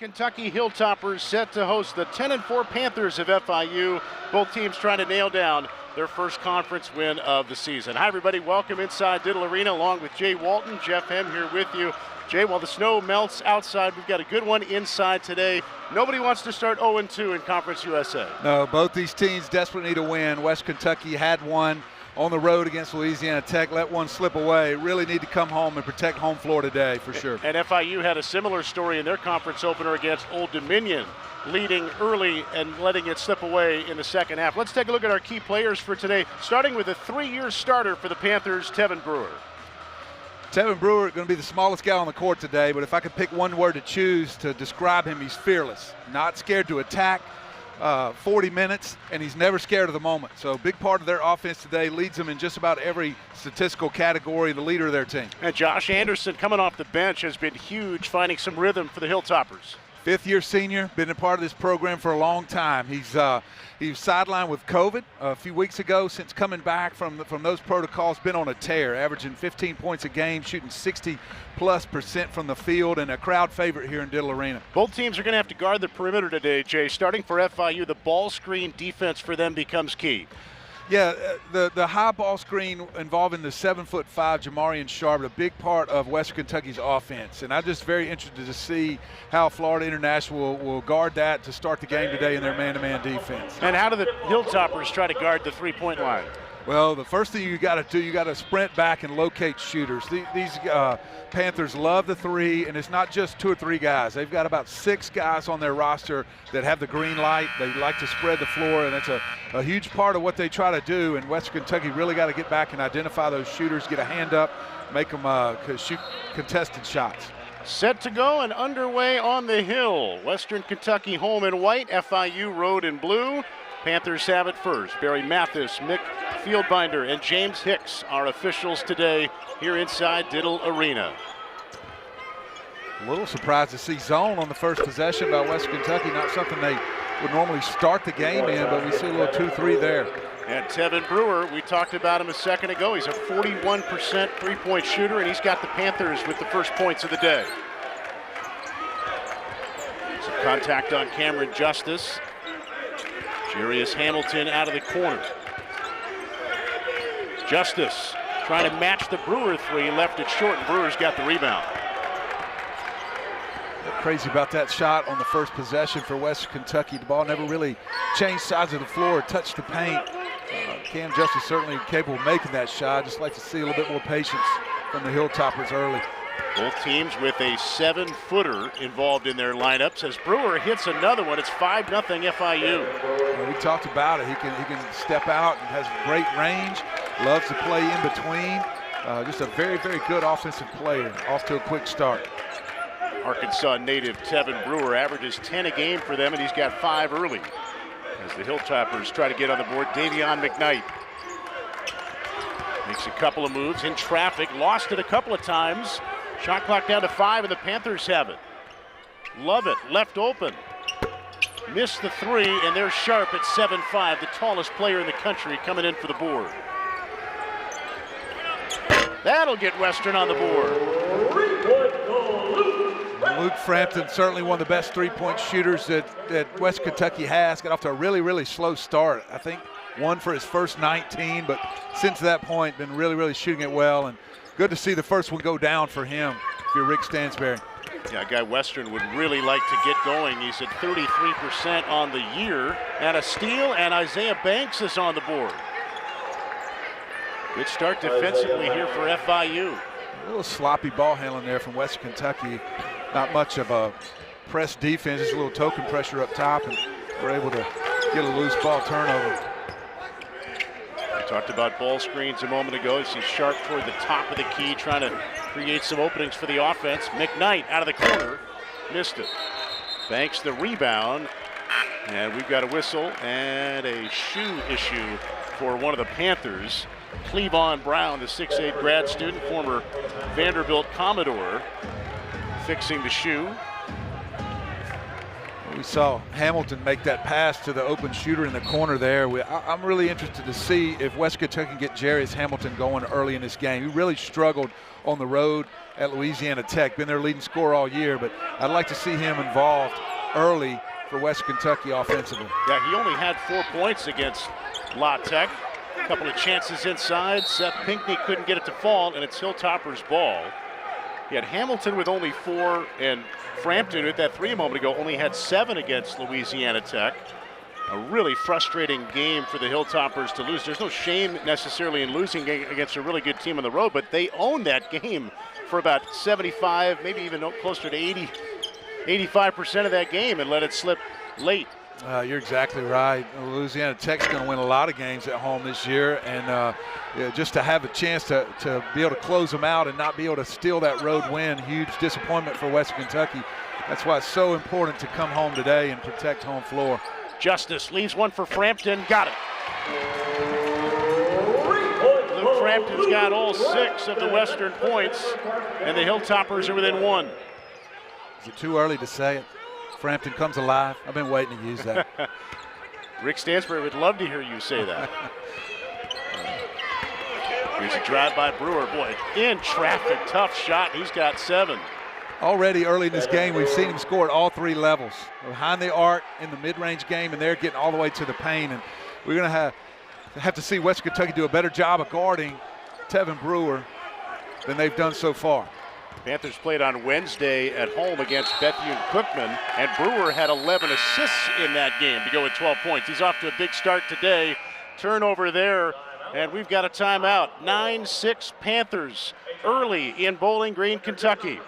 Kentucky Hilltoppers set to host the 10-4 Panthers of FIU. Both teams trying to nail down their first conference win of the season. Hi, everybody. Welcome inside Diddle Arena along with Jay Walton. Jeff Hem here with you. Jay, while the snow melts outside, we've got a good one inside today. Nobody wants to start 0-2 in Conference USA. No, both these teams desperately need a win. West Kentucky had one on the road against Louisiana Tech, let one slip away. Really need to come home and protect home floor today for sure. And FIU had a similar story in their conference opener against Old Dominion, leading early and letting it slip away in the second half. Let's take a look at our key players for today, starting with a 3-year starter for the Panthers, Tevin Brewer. Tevin Brewer going to be the smallest guy on the court today, but if I could pick one word to choose to describe him, he's fearless. Not scared to attack, 40 minutes, and he's never scared of the moment. So a big part of their offense today, leads them in just about every statistical category, the leader of their team. And Josh Anderson coming off the bench has been huge, finding some rhythm for the Hilltoppers. Fifth-year senior, been a part of this program for a long time. He was sidelined with COVID a few weeks ago. Since coming back from those protocols, been on a tear, averaging 15 points a game, shooting 60+% from the field, and a crowd favorite here in Diddle Arena. Both teams are going to have to guard the perimeter today, Jay. Starting for FIU, the ball screen defense for them becomes key. Yeah, the high ball screen involving the 7'5" Jamarian Sharp, a big part of Western Kentucky's offense. And I'm just very interested to see how Florida International will guard that to start the game today in their man-to-man defense. And how do the Hilltoppers try to guard the three-point line? Well, the first thing you got to do, you got to sprint back and locate shooters. These Panthers love the three, and it's not just 2 or 3 guys. They've got about 6 guys on their roster that have the green light. They like to spread the floor, and that's a huge part of what they try to do. And Western Kentucky really got to get back and identify those shooters, get a hand up, make them shoot contested shots. Set to go and underway on the hill. Western Kentucky home in white, FIU road in blue. Panthers have it first. Barry Mathis, Mick Fieldbinder, and James Hicks are officials today here inside Diddle Arena. A little surprised to see zone on the first possession by West Kentucky. Not something they would normally start the game in, but we see a little 2-3 there. And Tevin Brewer, we talked about him a second ago. He's a 41% three-point shooter, and he's got the Panthers with the first points of the day. Some contact on Cameron Justice. Jarius Hamilton out of the corner. Justice trying to match the Brewer three, left it short, and Brewer's got the rebound. Crazy about that shot on the first possession for West Kentucky. The ball never really changed sides of the floor, touched the paint. Cam Justice certainly capable of making that shot. Just like to see a little bit more patience from the Hilltoppers early. Both teams with a 7-footer involved in their lineups. As Brewer hits another one, it's 5-0 FIU. Well, we talked about it. He can step out and has great range. Loves to play in between. Just a very, very good offensive player. Off to a quick start. Arkansas native Tevin Brewer averages 10 a game for them, and he's got 5 early. As the Hilltoppers try to get on the board, Davion McKnight makes a couple of moves in traffic, lost it a couple of times. Shot clock down to 5, and the Panthers have it. Love it, left open. Missed the 3, and they're sharp at 7'5", the tallest player in the country coming in for the board. That'll get Western on the board. Luke Frampton, certainly one of the best three-point shooters that West Kentucky has. Got off to a really, really slow start. I think one for his first 19, but since that point, been really, really shooting it well. And good to see the first one go down for him, if you're Rick Stansberry. Yeah, a guy Western would really like to get going. He's at 33% on the year. And a steal, and Isaiah Banks is on the board. Good start defensively here for FIU. A little sloppy ball handling there from West Kentucky. Not much of a press defense, just a little token pressure up top, and we're able to get a loose ball turnover. We talked about ball screens a moment ago. He's sharp toward the top of the key, trying to create some openings for the offense. McKnight out of the corner, missed it. Banks the rebound, and we've got a whistle and a shoe issue for one of the Panthers. Cleavon Brown, the 6'8" grad student, former Vanderbilt Commodore, fixing the shoe. We saw Hamilton make that pass to the open shooter in the corner there. I'm really interested to see if West Kentucky can get Jarius Hamilton going early in this game. He really struggled on the road at Louisiana Tech, been their leading scorer all year, but I'd like to see him involved early for West Kentucky offensively. Yeah, he only had 4 points against La Tech. A couple of chances inside. Seth Pinckney couldn't get it to fall, and it's Hilltoppers' ball. He had Hamilton with only 4, and Frampton with that 3 a moment ago only had 7 against Louisiana Tech. A really frustrating game for the Hilltoppers to lose. There's no shame necessarily in losing against a really good team on the road, but they owned that game for about 75, maybe even closer to 80, 85% of that game and let it slip late. You're exactly right. Louisiana Tech's going to win a lot of games at home this year, and just to have a chance to be able to close them out and not be able to steal that road win, huge disappointment for West Kentucky. That's why it's so important to come home today and protect home floor. Justice leaves one for Frampton, got it. Luke Frampton's got all 6 of the Western points, and the Hilltoppers are within 1. Is it too early to say it? Frampton comes alive. I've been waiting to use that. Rick Stansbury would love to hear you say that. Here's a drive by Brewer. Boy, in traffic, tough shot. He's got 7. Already early in this game, we've seen him score at all 3 levels. Behind the arc, in the mid-range game, and they're getting all the way to the paint. And we're going to have to see West Kentucky do a better job of guarding Tevin Brewer than they've done so far. Panthers played on Wednesday at home against Bethune-Cookman, and Brewer had 11 assists in that game to go with 12 points. He's off to a big start today. Turnover there, and we've got a timeout. 9-6 Panthers early in Bowling Green, Kentucky.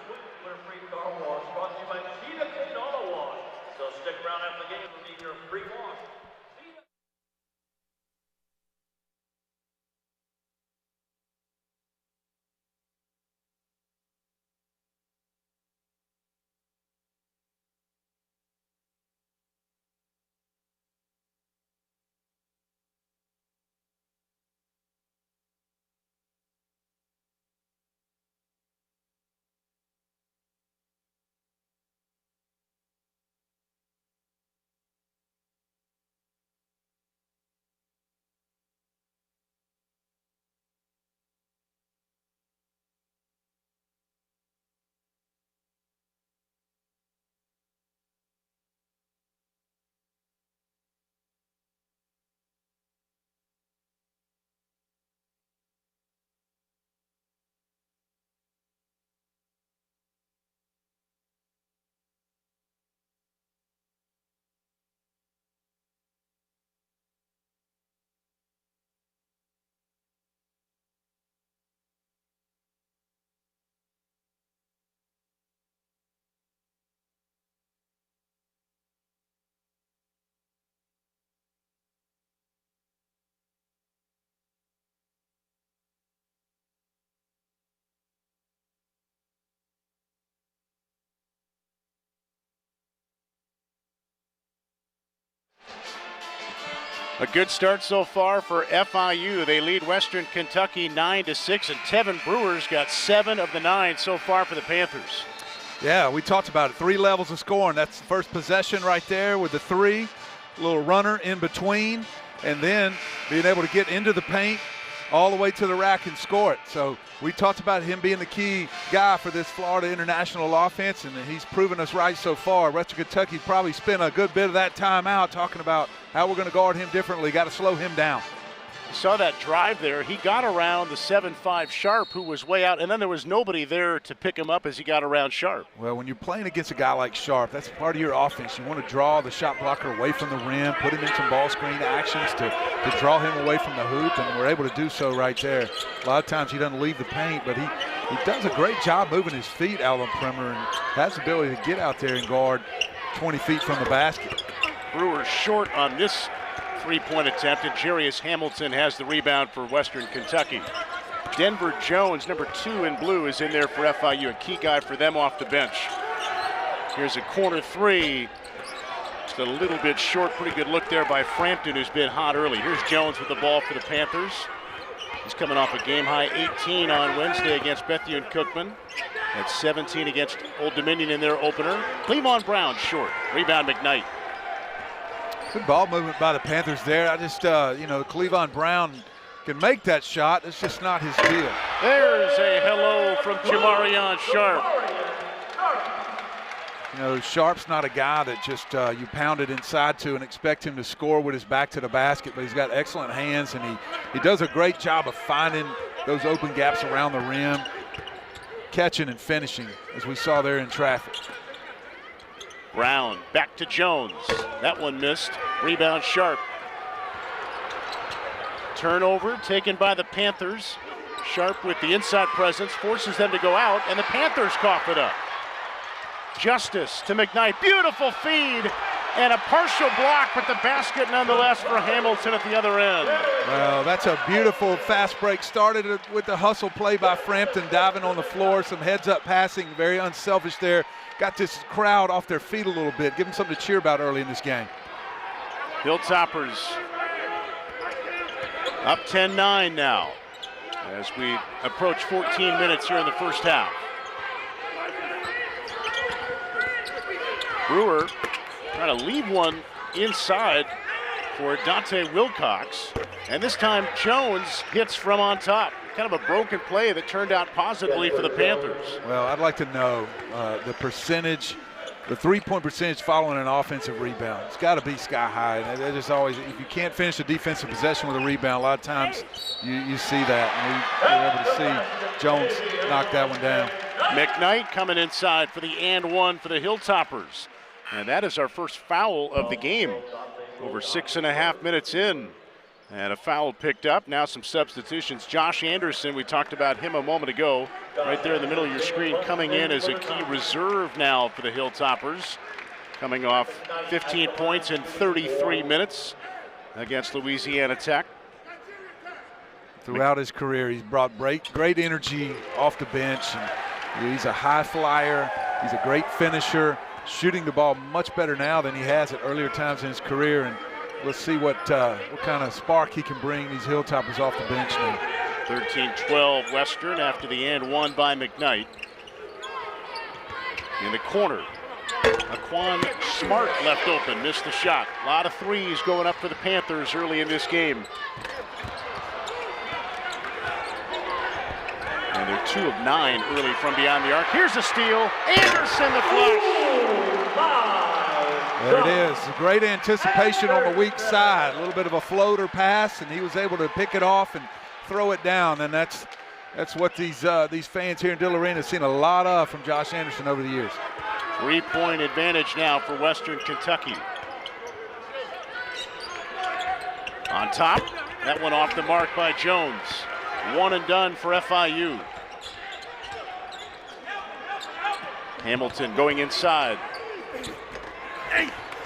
A good start so far for FIU. They lead Western Kentucky 9-6, and Tevin Brewer's got 7 of the 9 so far for the Panthers. Yeah, we talked about it. 3 levels of scoring. That's the first possession right there with the 3, little runner in between, and then being able to get into the paint all the way to the rack and score it. So we talked about him being the key guy for this Florida International offense, and he's proven us right so far. Western Kentucky probably spent a good bit of that time out talking about how we're going to guard him differently. Got to slow him down. You saw that drive there. He got around the 7'5" Sharp, who was way out, and then there was nobody there to pick him up as he got around Sharp. Well, when you're playing against a guy like Sharp, that's part of your offense. You want to draw the shot blocker away from the rim, put him in some ball screen actions to draw him away from the hoop, and we're able to do so right there. A lot of times he doesn't leave the paint, but he does a great job moving his feet out on the perimeter and has the ability to get out there and guard 20 feet from the basket. Brewer short on this three-point attempt, and Jarius Hamilton has the rebound for Western Kentucky. Denver Jones, number 2 in blue, is in there for FIU, a key guy for them off the bench. Here's a corner 3. Just a little bit short. Pretty good look there by Frampton, who's been hot early. Here's Jones with the ball for the Panthers. He's coming off a game-high 18 on Wednesday against Bethune-Cookman. At 17 against Old Dominion in their opener. Cleavon Brown short. Rebound McKnight. Good ball movement by the Panthers there. I just, Cleavon Brown can make that shot. It's just not his deal. There's a hello from Jamarion Sharp. Sharp's not a guy that just you pound it inside to and expect him to score with his back to the basket, but he's got excellent hands, and he does a great job of finding those open gaps around the rim, catching and finishing, as we saw there in traffic. Brown back to Jones. That one missed. Rebound Sharp. Turnover taken by the Panthers. Sharp with the inside presence forces them to go out, and the Panthers cough it up. Justice to McKnight. Beautiful feed and a partial block, but the basket nonetheless for Hamilton at the other end. Well, that's a beautiful fast break. Started with the hustle play by Frampton, diving on the floor, some heads-up passing, very unselfish there. Got this crowd off their feet a little bit. Give them something to cheer about early in this game. Hilltoppers up 10-9 now as we approach 14 minutes here in the first half. Brewer trying to leave one inside for Dante Wilcox. And this time Jones hits from on top. Kind of a broken play that turned out positively for the Panthers. Well, I'd like to know the percentage, the three-point percentage following an offensive rebound. It's got to be sky high. And that is always, if you can't finish a defensive possession with a rebound, a lot of times you see that. And we were able to see Jones knock that one down. McKnight coming inside for the and one for the Hilltoppers. And that is our first foul of the game. Over 6.5 minutes in. And a foul picked up. Now some substitutions. Josh Anderson, we talked about him a moment ago. Right there in the middle of your screen, coming in as a key reserve now for the Hilltoppers. Coming off 15 points in 33 minutes against Louisiana Tech. Throughout his career, he's brought great energy off the bench. And he's a high flyer. He's a great finisher. Shooting the ball much better now than he has at earlier times in his career, and let's see what kind of spark he can bring these Hilltoppers off the bench now. 13-12 Western after the and one by McKnight. In the corner, Aquan Smart left open, missed the shot. A lot of threes going up for the Panthers early in this game. And they're 2 of 9 early from beyond the arc. Here's a steal. Anderson the flush. There it is. Great anticipation on the weak side. A little bit of a floater pass, and he was able to pick it off and throw it down. And that's what these fans here in Dill Arena have seen a lot of from Josh Anderson over the years. 3-point advantage now for Western Kentucky. On top, that one off the mark by Jones. One and done for FIU. Hamilton going inside.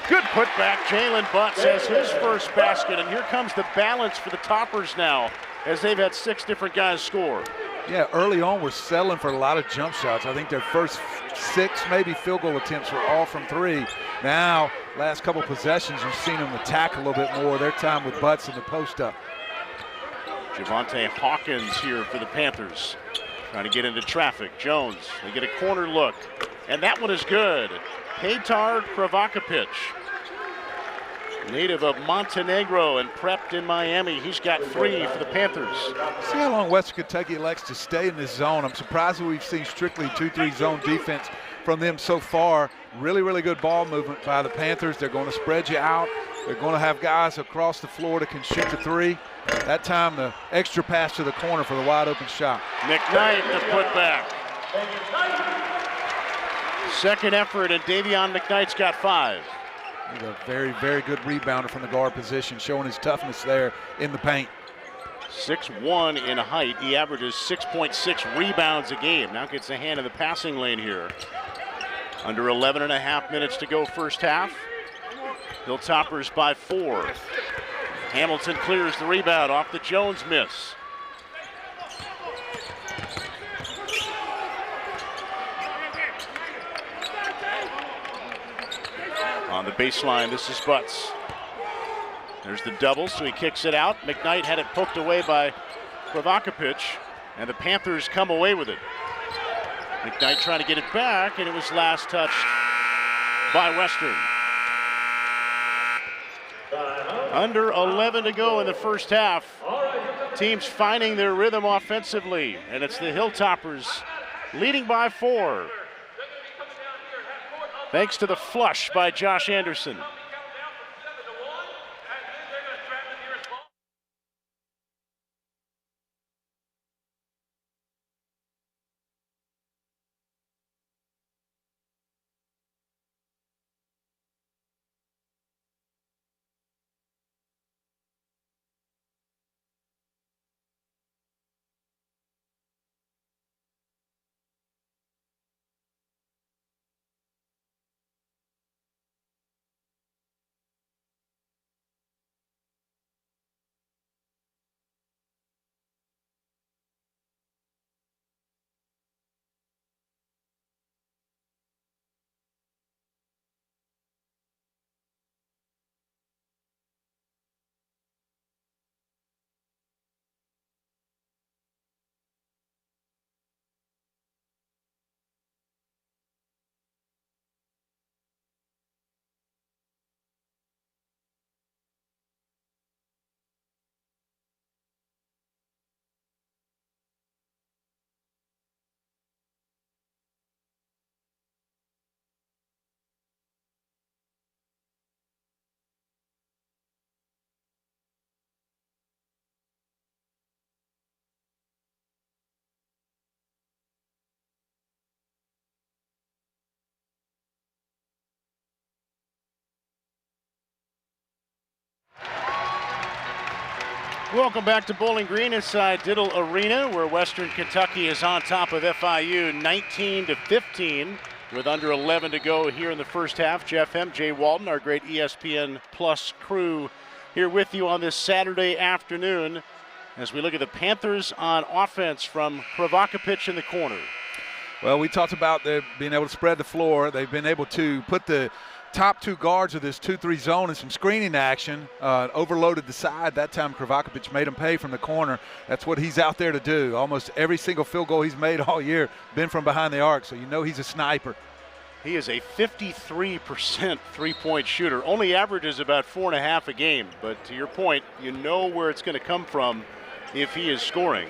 Good putback. Jalen Butts has his first basket, and here comes the balance for the Toppers now as they've had 6 different guys score. Yeah, early on we're settling for a lot of jump shots. I think their first 6 maybe field goal attempts were all from 3. Now, last couple possessions, you've seen them attack a little bit more. Their time with Butts in the post up. Javante Hawkins here for the Panthers. Trying to get into traffic. Jones, they get a corner look. And that one is good. Petar Kravakovic, native of Montenegro and prepped in Miami. He's got 3 for the Panthers. See how long Western Kentucky elects to stay in this zone. I'm surprised that we've seen strictly 2-3 zone defense from them so far. Really, really good ball movement by the Panthers. They're going to spread you out. They're going to have guys across the floor that can shoot the 3. That time, the extra pass to the corner for the wide open shot. McKnight the putback. Second effort, and Davion McKnight's got 5. He's a very, very good rebounder from the guard position, showing his toughness there in the paint. 6'1" in height. He averages 6.6 rebounds a game. Now gets a hand in the passing lane here. Under 11.5 minutes to go first half. Hilltoppers by 4. Hamilton clears the rebound off the Jones miss. On the baseline, this is Butts. There's the double, so he kicks it out. McKnight had it poked away by Kravakovic, and the Panthers come away with it. McKnight trying to get it back, and it was last touched by Western. Under 11 to go in the first half. Teams finding their rhythm offensively, and it's the Hilltoppers leading by 4. Thanks to the flush by Josh Anderson. Welcome back to Bowling Green inside Diddle Arena, where Western Kentucky is on top of FIU 19-15 with under 11 to go here in the first half. Jeff M., Jay Walden, our great ESPN Plus crew here with you on this Saturday afternoon as we look at the Panthers on offense from Kravakovic in the corner. Well, we talked about them being able to spread the floor. They've been able to put the top 2 guards of this 2-3 zone and some screening action, overloaded the side. That time Kravakovic made him pay from the corner. That's what he's out there to do. Almost every single field goal he's made all year been from behind the arc, so you know he's a sniper. He is a 53% three-point shooter. Only averages about 4.5 a game, but to your point, you know where it's going to come from if he is scoring.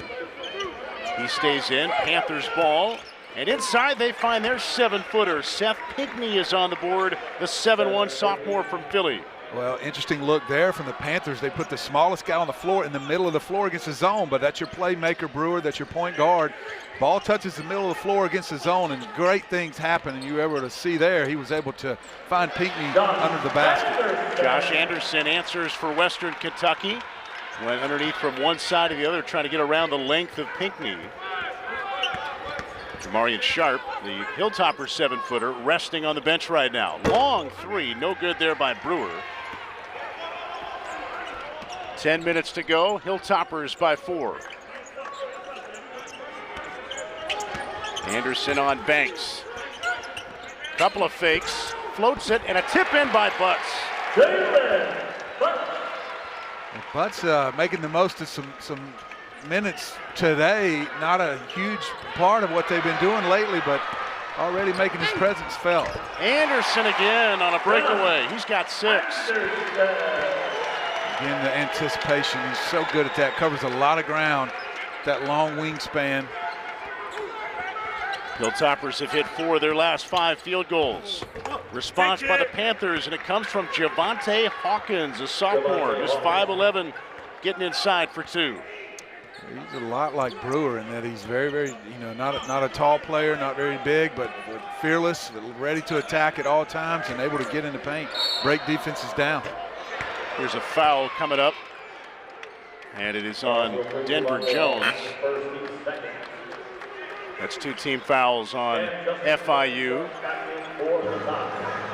He stays in, Panthers ball. And inside they find their 7-footer. Seth Pinckney is on the board, the 7'1" sophomore from Philly. Well, interesting look there from the Panthers. They put the smallest guy on the floor in the middle of the floor against the zone, but that's your playmaker, Brewer. That's your point guard. Ball touches the middle of the floor against the zone, and great things happen. And you were able to see there, he was able to find Pinckney under the basket. Josh Anderson answers for Western Kentucky. Went underneath from one side to the other, trying to get around the length of Pinckney. Marion Sharp, the Hilltopper 7-footer, resting on the bench right now. Long 3, no good there by Brewer. 10 minutes to go, Hilltoppers by 4. Anderson on Banks. Couple of fakes, floats it, and a tip in by Butts. Butts making the most of some minutes today. Not a huge part of what they've been doing lately, but already making his presence felt. Anderson again on a breakaway. He's got 6. Again, the anticipation, he's so good at that. Covers a lot of ground, that long wingspan. Hilltoppers have hit 4 of their last 5 field goals. Response by the Panthers, and it comes from Javante Hawkins, a sophomore, just 5'11", getting inside for 2. He's a lot like Brewer in that he's very, very, not a tall player, not very big, but fearless, ready to attack at all times and able to get in the paint, break defenses down. Here's a foul coming up, and it is on Denver Jones. That's 2 team fouls on FIU.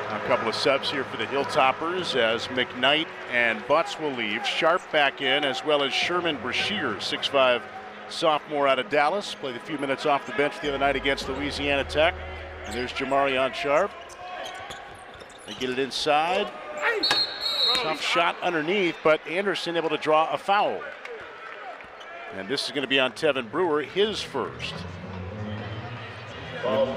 A couple of subs here for the Hilltoppers as McKnight and Butts will leave. Sharp back in, as well as Sherman Brashear, 6'5" sophomore out of Dallas. Played a few minutes off the bench the other night against Louisiana Tech. And there's Jamarion Sharp. They get it inside. Tough shot underneath, but Anderson able to draw a foul. And this is going to be on Tevin Brewer, his first.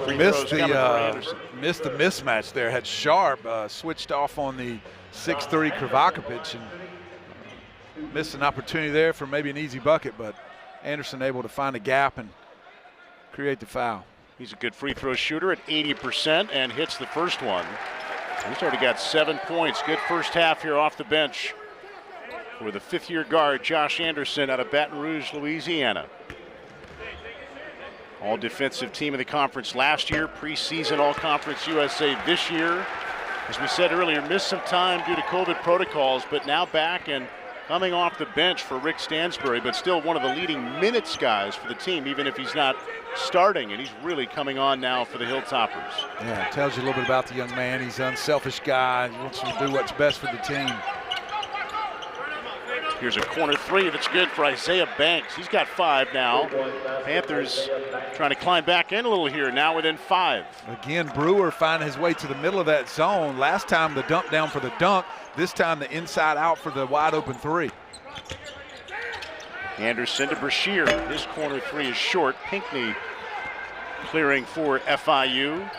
Missed the mismatch there. Had Sharp switched off on the 6'3" Kravakovic and missed an opportunity there for maybe an easy bucket, but Anderson able to find a gap and create the foul. He's a good free throw shooter at 80% and hits the first one. He's already got 7 points. Good first half here off the bench for the fifth-year guard, Josh Anderson, out of Baton Rouge, Louisiana. All-defensive team of the conference last year, preseason All-Conference USA this year. As we said earlier, missed some time due to COVID protocols, but now back and coming off the bench for Rick Stansbury, but still one of the leading minutes guys for the team, even if he's not starting, and he's really coming on now for the Hilltoppers. Yeah, it tells you a little bit about the young man. He's an unselfish guy. He wants to do what's best for the team. Here's a corner three that's good for Isaiah Banks. He's got 5 now. Panthers trying to climb back in a little here, now within 5. Again, Brewer finding his way to the middle of that zone. Last time the dump down for the dunk. This time the inside out for the wide open 3. Anderson to Brashear. His corner 3 is short. Pinckney clearing for FIU.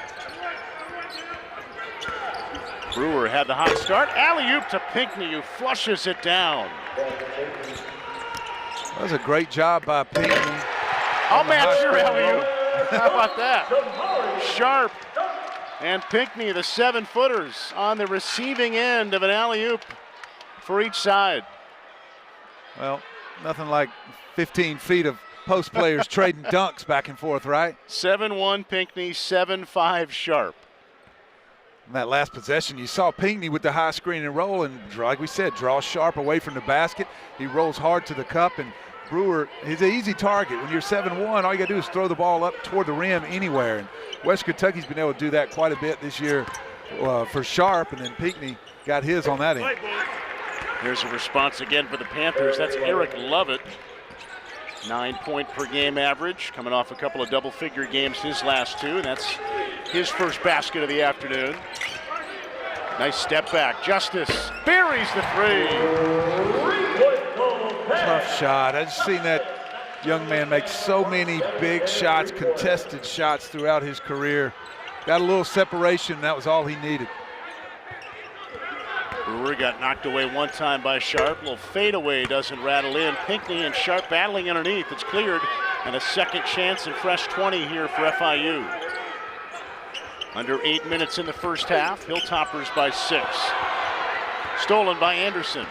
Brewer had the hot start. Alley-oop to Pinckney, who flushes it down. That was a great job by Pinckney. I'll match your alley-oop. How about that? Sharp and Pinckney, the 7-footers, on the receiving end of an alley-oop for each side. Well, nothing like 15 feet of post players trading dunks back and forth, right? 7-1 Pinckney, 7-5 Sharp. In that last possession, you saw Pinckney with the high screen and roll, and like we said, draws Sharp away from the basket. He rolls hard to the cup, and Brewer, he's an easy target. When you're 7-1, all you got to do is throw the ball up toward the rim anywhere. And Western Kentucky's been able to do that quite a bit this year for Sharp, and then Pinckney got his on that end. Here's a response again for the Panthers. That's Eric Lovett. 9-point per game average, coming off a couple of double-figure games his last 2, and that's his first basket of the afternoon. Nice step back. Justice buries the 3. Tough shot. I've seen that young man make so many big shots, contested shots throughout his career. Got a little separation, and that was all he needed. Brewer got knocked away one time by Sharp. A little fadeaway doesn't rattle in. Pinckney and Sharp battling underneath. It's cleared, and a second chance and fresh 20 here for FIU. Under 8 minutes in the first half. Hilltoppers by 6. Stolen by Anderson.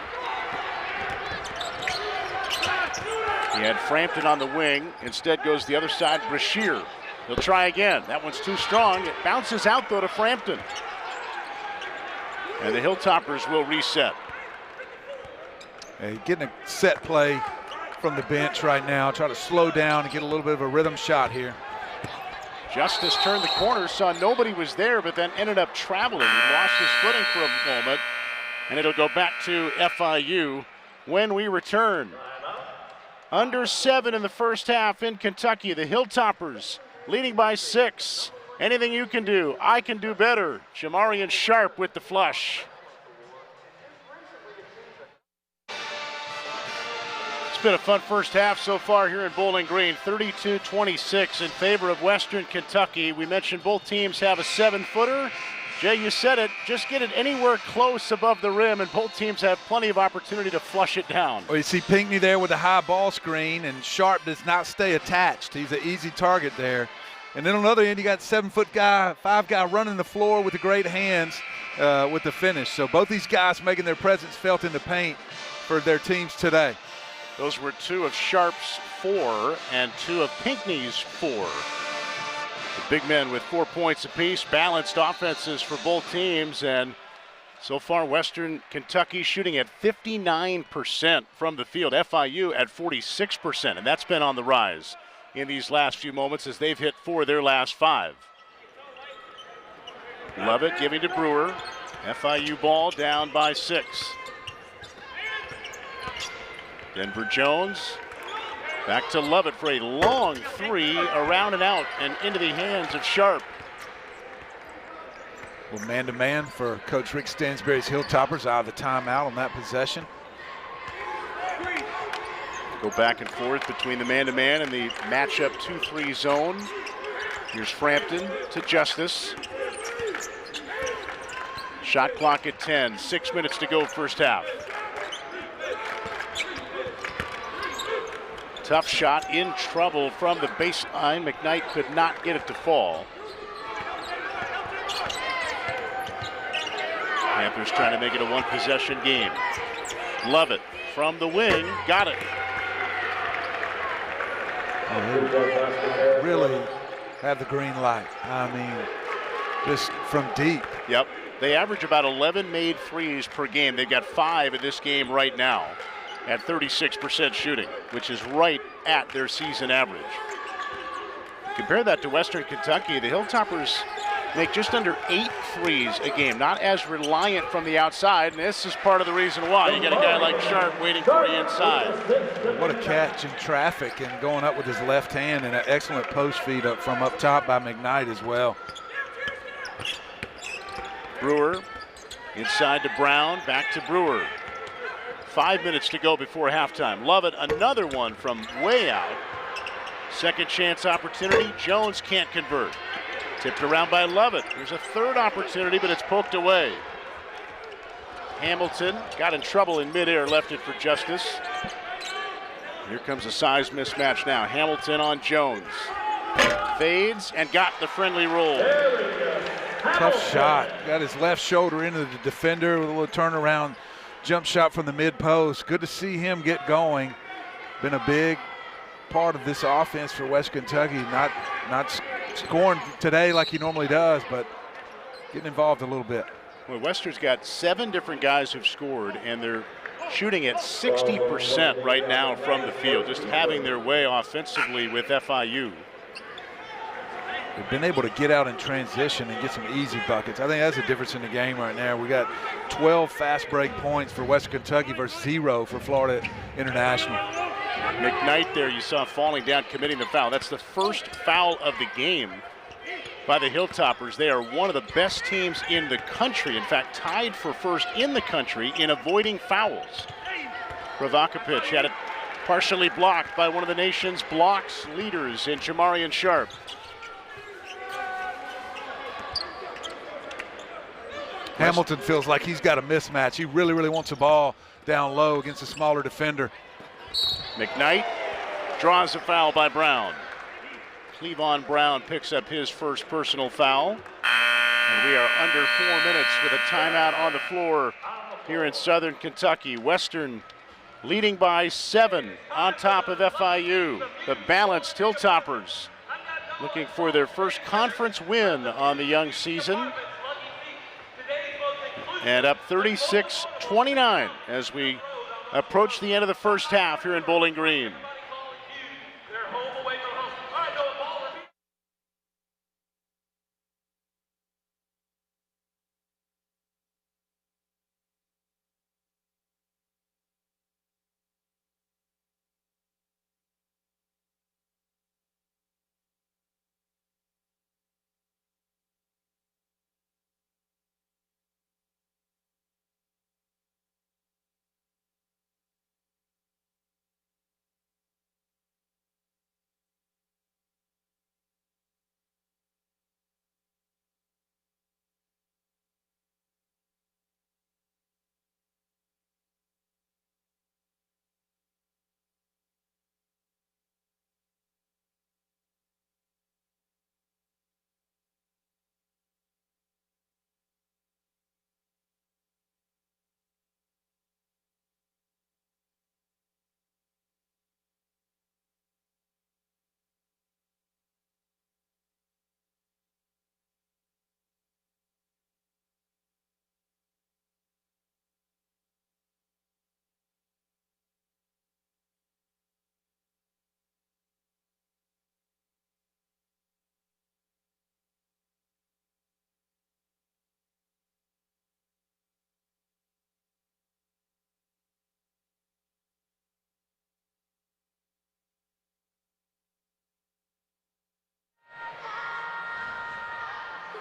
He had Frampton on the wing. Instead goes the other side, Brashear. He'll try again. That one's too strong. It bounces out, though, to Frampton. And the Hilltoppers will reset. Hey, getting a set play from the bench right now. Try to slow down and get a little bit of a rhythm shot here. Justice turned the corner, saw nobody was there, but then ended up traveling. He lost his footing for a moment, and it'll go back to FIU when we return. Under 7 in the first half in Kentucky. The Hilltoppers leading by 6. Anything you can do, I can do better. Jamarian Sharp with the flush. It's been a fun first half so far here in Bowling Green. 32-26 in favor of Western Kentucky. We mentioned both teams have a 7-footer. Jay, you said it, just get it anywhere close above the rim, and both teams have plenty of opportunity to flush it down. Well, you see Pinckney there with a high ball screen, and Sharp does not stay attached. He's an easy target there. And then on the other end, you got 7-foot guy, 5 guy running the floor with the great hands with the finish. So both these guys making their presence felt in the paint for their teams today. Those were 2 of Sharp's 4 and 2 of Pinckney's 4. The big men with 4 points apiece, balanced offenses for both teams, and so far Western Kentucky shooting at 59% from the field, FIU at 46%, and that's been on the rise in these last few moments as they've hit 4 of their last 5. Lovett giving to Brewer. FIU ball down by 6. Denver Jones back to Lovett for a long 3, around and out and into the hands of Sharp. Well, man-to-man for Coach Rick Stansbury's Hilltoppers out of the timeout on that possession. Go back and forth between the man-to-man and the matchup 2-3 zone. Here's Frampton to Justice. Shot clock at 10, 6 minutes to go first half. Tough shot, in trouble from the baseline. McKnight could not get it to fall. Panthers trying to make it a one-possession game. Lovett from the wing, got it. They really have the green light. I mean, just from deep. Yep. They average about 11 made threes per game. They've got 5 in this game right now at 36% shooting, which is right at their season average. Compare that to Western Kentucky. The Hilltoppers make just under 8 threes a game, not as reliant from the outside, and this is part of the reason why. You got a guy like Sharp waiting for you inside. What a catch in traffic and going up with his left hand, and an excellent post feed up from up top by McKnight as well. Brewer inside to Brown, back to Brewer. 5 minutes to go before halftime. Lovett, another one from way out. Second chance opportunity, Jones can't convert. Tipped around by Lovett. There's a third opportunity, but it's poked away. Hamilton got in trouble in midair, left it for Justice. Here comes a size mismatch now. Hamilton on Jones. Fades and got the friendly roll. Tough shot. Got his left shoulder into the defender with a little turnaround jump shot from the mid post. Good to see him get going. Been a big part of this offense for West Kentucky. Not scoring today like he normally does, but getting involved a little bit. Well, Western's got 7 different guys who've scored, and they're shooting at 60% right now from the field, just having their way offensively with FIU. They've been able to get out in transition and get some easy buckets. I think that's the difference in the game right now. We got 12 fast break points for West Kentucky versus 0 for Florida International. McKnight there, you saw falling down, committing the foul. That's the first foul of the game by the Hilltoppers. They are one of the best teams in the country, in fact, tied for first in the country in avoiding fouls. Provocapic had it partially blocked by one of the nation's blocks leaders in Jamarian Sharp. Hamilton feels like he's got a mismatch. He really, really wants the ball down low against a smaller defender. McKnight draws a foul by Brown. Cleavon Brown picks up his first personal foul. And we are under 4 minutes with a timeout on the floor here in Southern Kentucky. Western leading by 7 on top of FIU. The balanced Hilltoppers looking for their first conference win on the young season. And up 36-29 as we approach the end of the first half here in Bowling Green.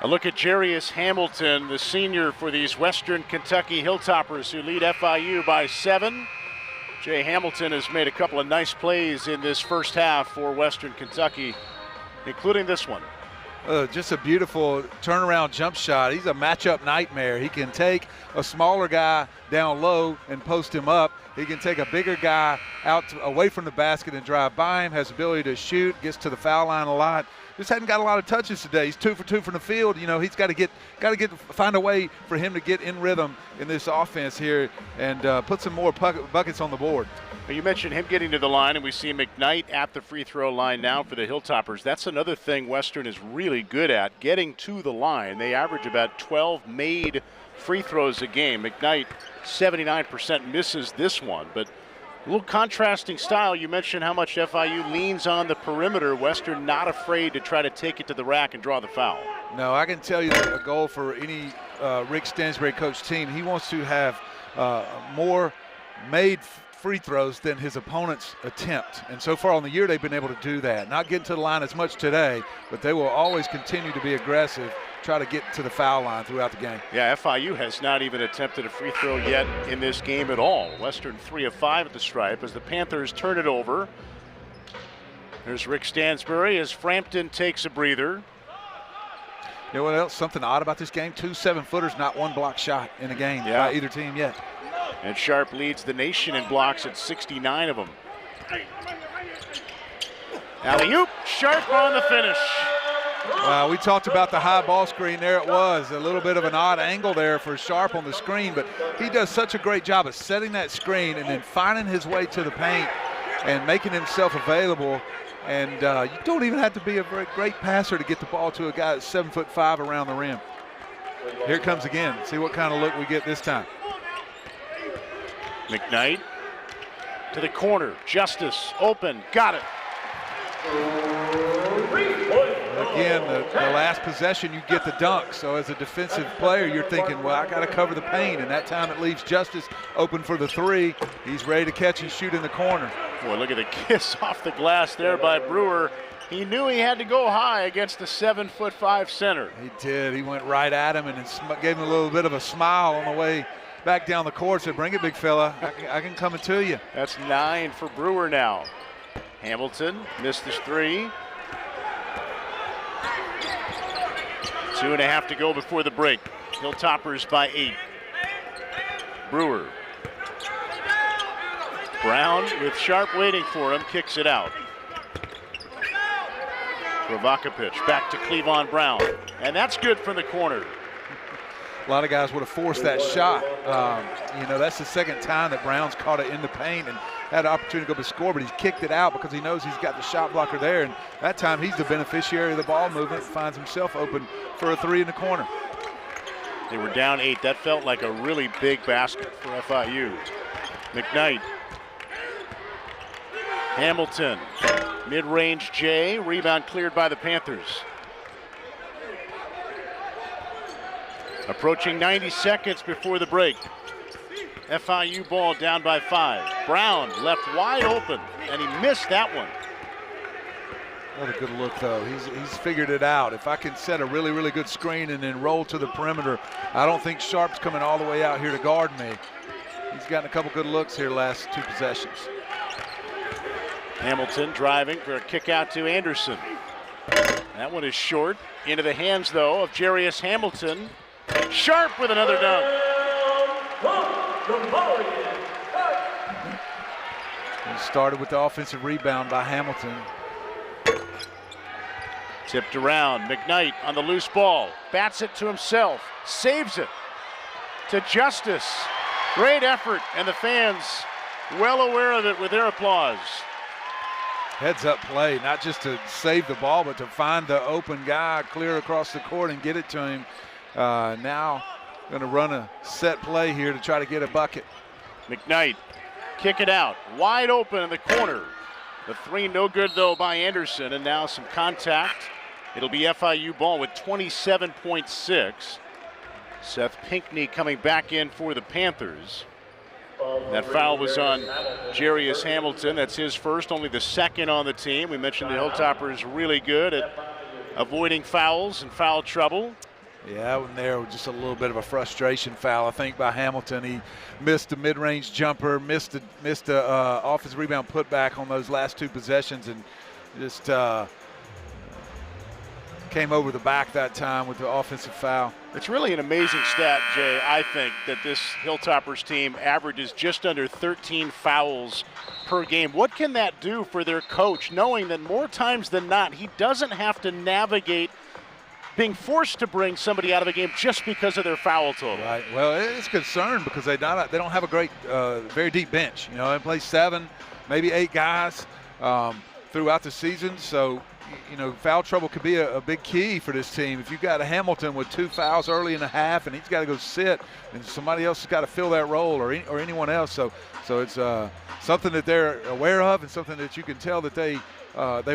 A look at Jarius Hamilton, the senior for these Western Kentucky Hilltoppers who lead FIU by 7. Jay Hamilton has made a couple of nice plays in this first half for Western Kentucky, including this one. Just a beautiful turnaround jump shot. He's a matchup nightmare. He can take a smaller guy down low and post him up. He can take a bigger guy away from the basket and drive by him, has the ability to shoot, gets to the foul line a lot. Just hadn't got a lot of touches today. He's 2 for 2 from the field. You know, he's got to find a way for him to get in rhythm in this offense here and put some more buckets on the board. Well, you mentioned him getting to the line, and we see McKnight at the free throw line now for the Hilltoppers. That's another thing Western is really good at, getting to the line. They average about 12 made free throws a game. McKnight, 79% misses this one, but a little contrasting style. You mentioned how much FIU leans on the perimeter. Western not afraid to try to take it to the rack and draw the foul. No, I can tell you that a goal for any Rick Stansbury coach team, he wants to have more made free throws than his opponent's attempt. And so far on the year, they've been able to do that. Not getting to the line as much today, but they will always continue to be aggressive, try to get to the foul line throughout the game. Yeah, FIU has not even attempted a free throw yet in this game at all. Western 3 of 5 at the stripe as the Panthers turn it over. There's Rick Stansbury as Frampton takes a breather. You know what else? Something odd about this game? 2 7-footers, not one block shot in a game by either team yet. And Sharp leads the nation in blocks at 69 of them. Alley-oop, Sharp on the finish. We talked about the high ball screen. There it was. A little bit of an odd angle there for Sharp on the screen, but he does such a great job of setting that screen and then finding his way to the paint and making himself available. And you don't even have to be a very great passer to get the ball to a guy that's 7'5" around the rim. Here it comes again. See what kind of look we get this time. McKnight to the corner. Justice open. Got it. Again, the last possession, you get the dunk. So as a defensive player, you're thinking, well, I got to cover the paint. And that time it leaves Justice open for the three. He's ready to catch and shoot in the corner. Boy, look at the kiss off the glass there by Brewer. He knew he had to go high against the 7'5" center. He did. He went right at him and gave him a little bit of a smile on the way back down the court. Said, bring it, big fella. I can come to you. That's 9 for Brewer now. Hamilton missed his three. 2.5 to go before the break. Hilltoppers by 8. Brewer. Brown with Sharp waiting for him, kicks it out. Provocapic back to Cleavon Brown, and that's good from the corner. A lot of guys would have forced that shot. You know, that's the second time that Brown's caught it in the paint and had an opportunity to go to score, but he's kicked it out because he knows he's got the shot blocker there, and that time he's the beneficiary of the ball movement, finds himself open for a three in the corner. They were down 8. That felt like a really big basket for FIU. McKnight. Hamilton. Mid-range J. Rebound cleared by the Panthers. Approaching 90 seconds before the break. FIU ball down by 5. Brown left wide open, and he missed that one. Another good look, though. He's figured it out. If I can set a really, really good screen and then roll to the perimeter, I don't think Sharp's coming all the way out here to guard me. He's gotten a couple good looks here last 2 possessions. Hamilton driving for a kick out to Anderson. That one is short. Into the hands, though, of Jarius Hamilton. Sharp with another dunk. He started with the offensive rebound by Hamilton. Tipped around. McKnight on the loose ball. Bats it to himself. Saves it to Justice. Great effort, and the fans well aware of it with their applause. Heads up play, not just to save the ball, but to find the open guy, clear across the court and get it to him. Now going to run a set play here to try to get a bucket. McKnight, kick it out, wide open in the corner. The three no good though by Anderson, and now some contact. It'll be FIU ball with 27.6. Seth Pinckney coming back in for the Panthers. That foul was on Jarius Hamilton. That's his first, only the second on the team. We mentioned the Hilltoppers really good at avoiding fouls and foul trouble. Yeah, when there was just a little bit of a frustration foul, I think, by Hamilton. He missed a mid-range jumper, missed a offensive rebound putback on those last 2 possessions, and just came over the back that time with the offensive foul. It's really an amazing stat, Jay, I think, that this Hilltoppers team averages just under 13 fouls per game. What can that do for their coach, knowing that more times than not, he doesn't have to navigate being forced to bring somebody out of a game just because of their foul total? Right. Well, it's a concern because they don't have a great, very deep bench. You know, they play 7, maybe 8 guys throughout the season. So, you know, foul trouble could be a big key for this team. If you've got a Hamilton with 2 fouls early in the half and he's got to go sit, and somebody else has got to fill that role, or anyone else. So it's something that they're aware of, and something that you can tell that they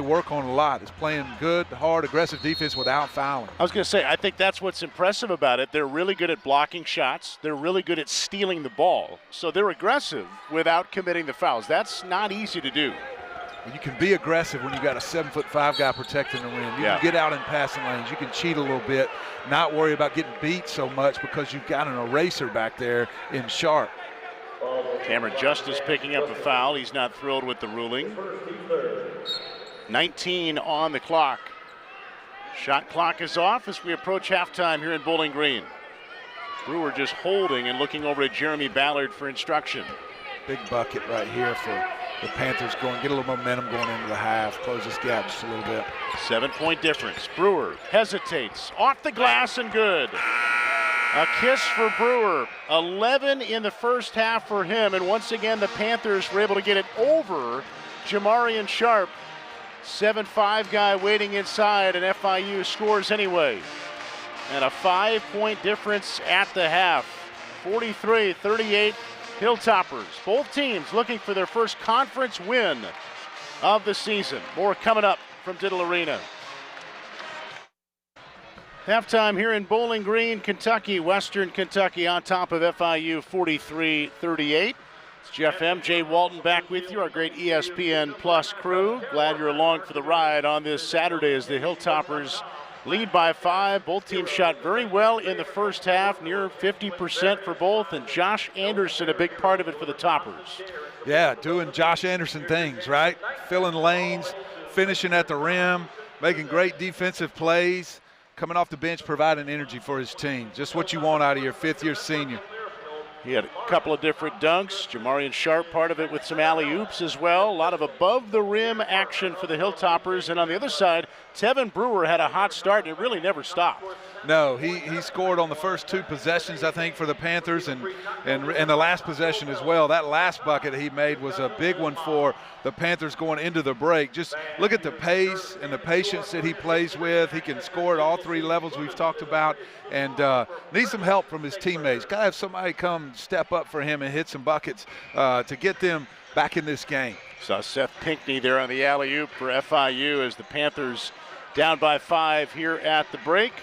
work on a lot, is playing good, hard, aggressive defense without fouling. I was going to say, I think that's what's impressive about it. They're really good at blocking shots. They're really good at stealing the ball. So they're aggressive without committing the fouls. That's not easy to do. You can be aggressive when you got a 7'5" guy protecting the rim. You can get out in passing lanes. You can cheat a little bit, not worry about getting beat so much because you've got an eraser back there in Sharp. Cameron Justice picking up a foul. He's not thrilled with the ruling. 19 on the clock. Shot clock is off as we approach halftime here in Bowling Green. Brewer just holding and looking over at Jeremy Ballard for instruction. Big bucket right here for the Panthers, get a little momentum going into the half, close this gap just a little bit. 7-point difference. Brewer hesitates, off the glass and good. A kiss for Brewer. 11 in the first half for him, and once again the Panthers were able to get it over Jamarian Sharp. 7'5" guy waiting inside, and FIU scores anyway. And a 5-point difference at the half. 43-38 Hilltoppers. Both teams looking for their first conference win of the season. More coming up from Diddle Arena. Halftime here in Bowling Green, Kentucky. Western Kentucky on top of FIU 43-38. It's Jeff M. Jay Walton back with you, our great ESPN Plus crew. Glad you're along for the ride on this Saturday as the Hilltoppers lead by 5. Both teams shot very well in the first half, near 50% for both, and Josh Anderson a big part of it for the Toppers. Yeah, doing Josh Anderson things, right? Filling lanes, finishing at the rim, making great defensive plays, coming off the bench, providing energy for his team. Just what you want out of your 5th-year senior. He had a couple of different dunks. Jamarian Sharp part of it with some alley-oops as well. A lot of above-the-rim action for the Hilltoppers. And on the other side, Tevin Brewer had a hot start, and it really never stopped. No, he scored on the first 2 possessions, I think, for the Panthers, and the last possession as well. That last bucket he made was a big one for the Panthers going into the break. Just look at the pace and the patience that he plays with. He can score at all 3 levels we've talked about, and needs some help from his teammates. Got to have somebody come step up for him and hit some buckets to get them back in this game. Saw Seth Pinckney there on the alley-oop for FIU as the Panthers down by 5 here at the break.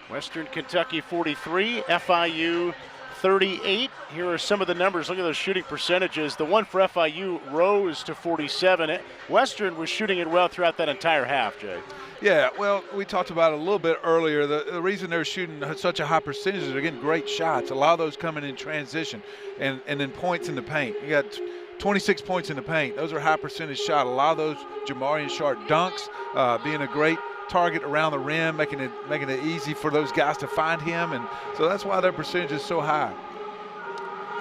Western Kentucky 43, FIU 38. Here are some of the numbers. Look at those shooting percentages. The one for FIU rose to 47. Western was shooting it well throughout that entire half, Jay. Yeah, well, we talked about it a little bit earlier. The reason they're shooting such a high percentage is they're getting great shots. A lot of those coming in transition and then points in the paint. You got 26 points in the paint. Those are high percentage shots. A lot of those Jamarian Sharp dunks, being a great target around the rim, making it easy for those guys to find him, and so that's why their percentage is so high.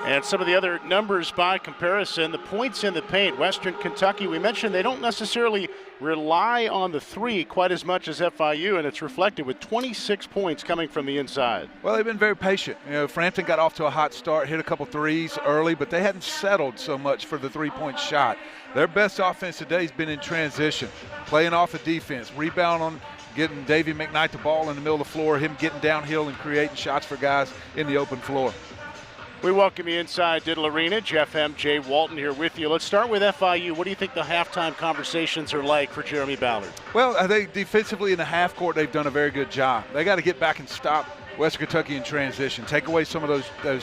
And some of the other numbers by comparison, the points in the paint. Western Kentucky, we mentioned they don't necessarily rely on the 3 quite as much as FIU, and it's reflected with 26 points coming from the inside. Well, they've been very patient. You know, Frampton got off to a hot start, hit a couple threes early, but they hadn't settled so much for the 3-point shot. Their best offense today has been in transition, playing off the defense, rebound on getting Davey McKnight the ball in the middle of the floor, him getting downhill and creating shots for guys in the open floor. We welcome you inside Diddle Arena. Jeff M. Jay Walton here with you. Let's start with FIU. What do you think the halftime conversations are like for Jeremy Ballard? Well, I think defensively in the half court they've done a very good job. They got to get back and stop Western Kentucky in transition, take away some of those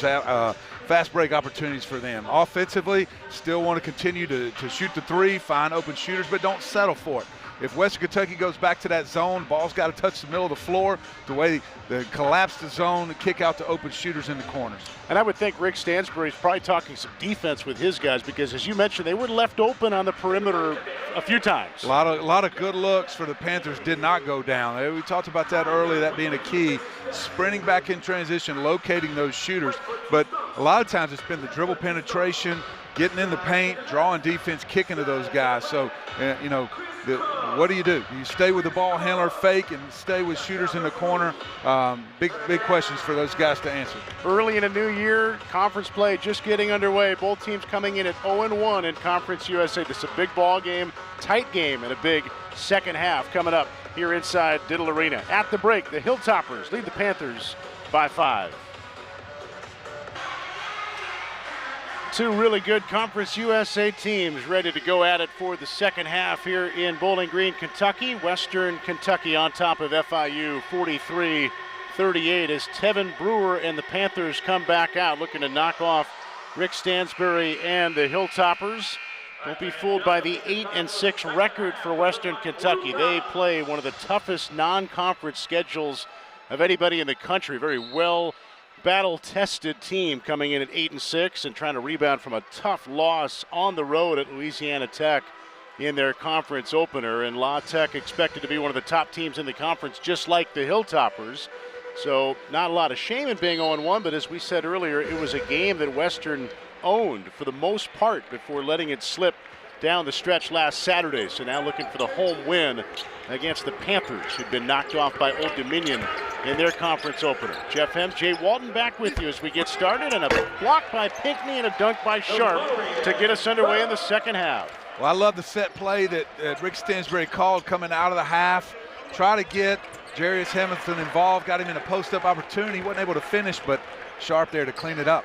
fast break opportunities for them. Offensively, still want to continue to shoot the 3, find open shooters, but don't settle for it. If Western Kentucky goes back to that zone, ball's got to touch the middle of the floor, the way they collapse the zone, kick out to open shooters in the corners. And I would think Rick Stansbury's probably talking some defense with his guys because, as you mentioned, they were left open on the perimeter a few times. A lot of good looks for the Panthers did not go down. We talked about that earlier, that being a key. Sprinting back in transition, locating those shooters. But a lot of times it's been the dribble penetration, getting in the paint, drawing defense, kicking to those guys. So, you know, what do? You stay with the ball handler, fake, and stay with shooters in the corner? Big questions for those guys to answer. Early in a new year, conference play just getting underway. Both teams coming in at 0-1 in Conference USA. This is a big ball game, tight game, and a big second half coming up here inside Diddle Arena. At the break, the Hilltoppers lead the Panthers by 5. Two really good Conference USA teams ready to go at it for the second half here in Bowling Green, Kentucky. Western Kentucky on top of FIU 43-38 as Tevin Brewer and the Panthers come back out looking to knock off Rick Stansbury and the Hilltoppers. Don't be fooled by the 8-6 record for Western Kentucky. They play one of the toughest non-conference schedules of anybody in the country. Very well battle-tested team coming in at 8-6 and trying to rebound from a tough loss on the road at Louisiana Tech in their conference opener. And La Tech expected to be one of the top teams in the conference, just like the Hilltoppers. So not a lot of shame in being 0-1, but as we said earlier, it was a game that Western owned for the most part before letting it slip down the stretch last Saturday. So now looking for the home win against the Panthers, who'd been knocked off by Old Dominion in their conference opener. Jeff Hem, Jay Walton back with you as we get started, and a block by Pinckney and a dunk by Sharp to get us underway in the second half. Well, I love the set play that Rick Stansbury called coming out of the half. Try to get Jarius Hamilton involved, got him in a post-up opportunity. He wasn't able to finish, but Sharp there to clean it up.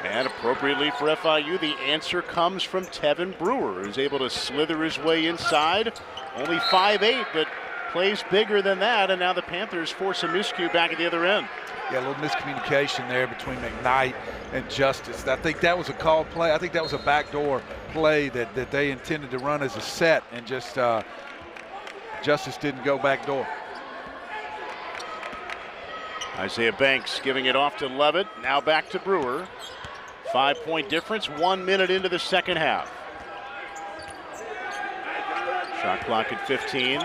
And appropriately for FIU, the answer comes from Tevin Brewer, who's able to slither his way inside. Only 5'8", but plays bigger than that, and now the Panthers force a miscue back at the other end. Yeah, a little miscommunication there between McKnight and Justice. I think that was a called play. I think that was a backdoor play that they intended to run as a set, and just Justice didn't go backdoor. Isaiah Banks giving it off to Levitt. Now back to Brewer. 5-point difference, 1 minute into the second half. Shot clock at 15.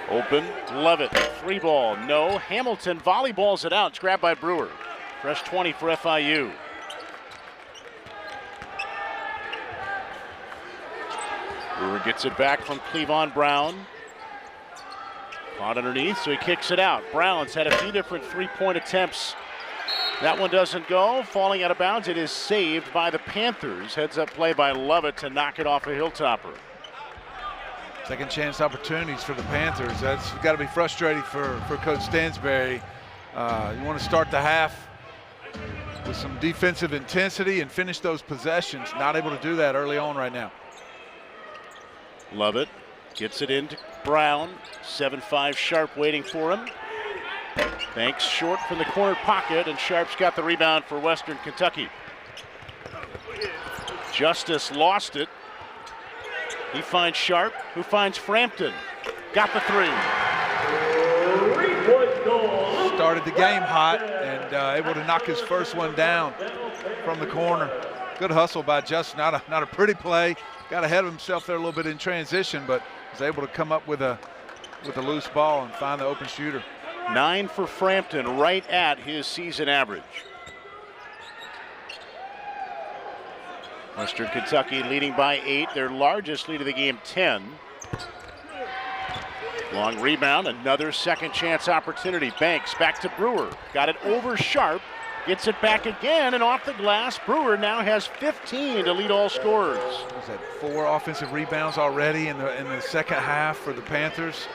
Open, Levitt, 3 ball, no. Hamilton volleyballs it out, it's grabbed by Brewer. Fresh 20 for FIU. Brewer gets it back from Cleavon Brown. Caught underneath, so he kicks it out. Brown's had a few different three-point attempts. That one doesn't go, falling out of bounds. It is saved by the Panthers. Heads-up play by Levitt to knock it off a Hilltopper. Second chance opportunities for the Panthers. That's got to be frustrating for Coach Stansbury. You want to start the half with some defensive intensity and finish those possessions. Not able to do that early on right now. Levitt gets it into Brown. 7'5" Sharp waiting for him. Banks short from the corner pocket, and Sharp's got the rebound for Western Kentucky. Justice lost it. He finds Sharp, who finds Frampton. Got the 3. Started the game hot and able to knock his first one down from the corner. Good hustle by Justice. Not a pretty play. Got ahead of himself there a little bit in transition, but was able to come up with a loose ball and find the open shooter. 9 for Frampton, right at his season average. Western Kentucky leading by 8, their largest lead of the game, 10. Long rebound, another second chance opportunity. Banks back to Brewer, got it over Sharp, gets it back again, and off the glass. Brewer now has 15 to lead all scorers. Was that 4 offensive rebounds already in the second half for the Panthers?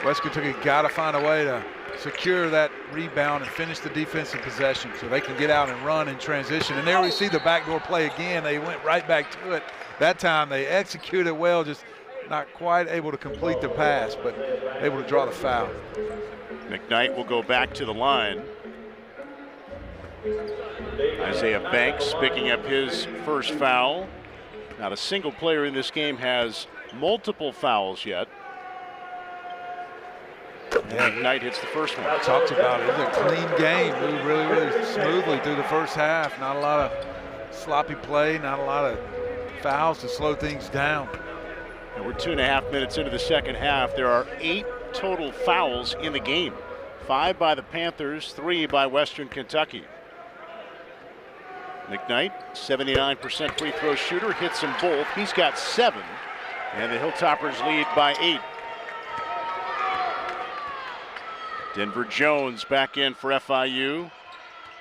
West Kentucky got to find a way to secure that rebound and finish the defensive possession so they can get out and run in transition. And there we see the backdoor play again. They went right back to it. That time they executed well, just not quite able to complete the pass, but able to draw the foul. McKnight will go back to the line. Isaiah Banks picking up his first foul. Not a single player in this game has multiple fouls yet. Yeah, McKnight hits the first one. Talked about it. It was a clean game. Moved really, really smoothly through the first half. Not a lot of sloppy play, not a lot of fouls to slow things down. And we're 2.5 minutes into the second half. There are 8 total fouls in the game. 5 by the Panthers, 3 by Western Kentucky. McKnight, 79% free throw shooter, hits them both. He's got 7, and the Hilltoppers lead by 8. Denver Jones back in for FIU.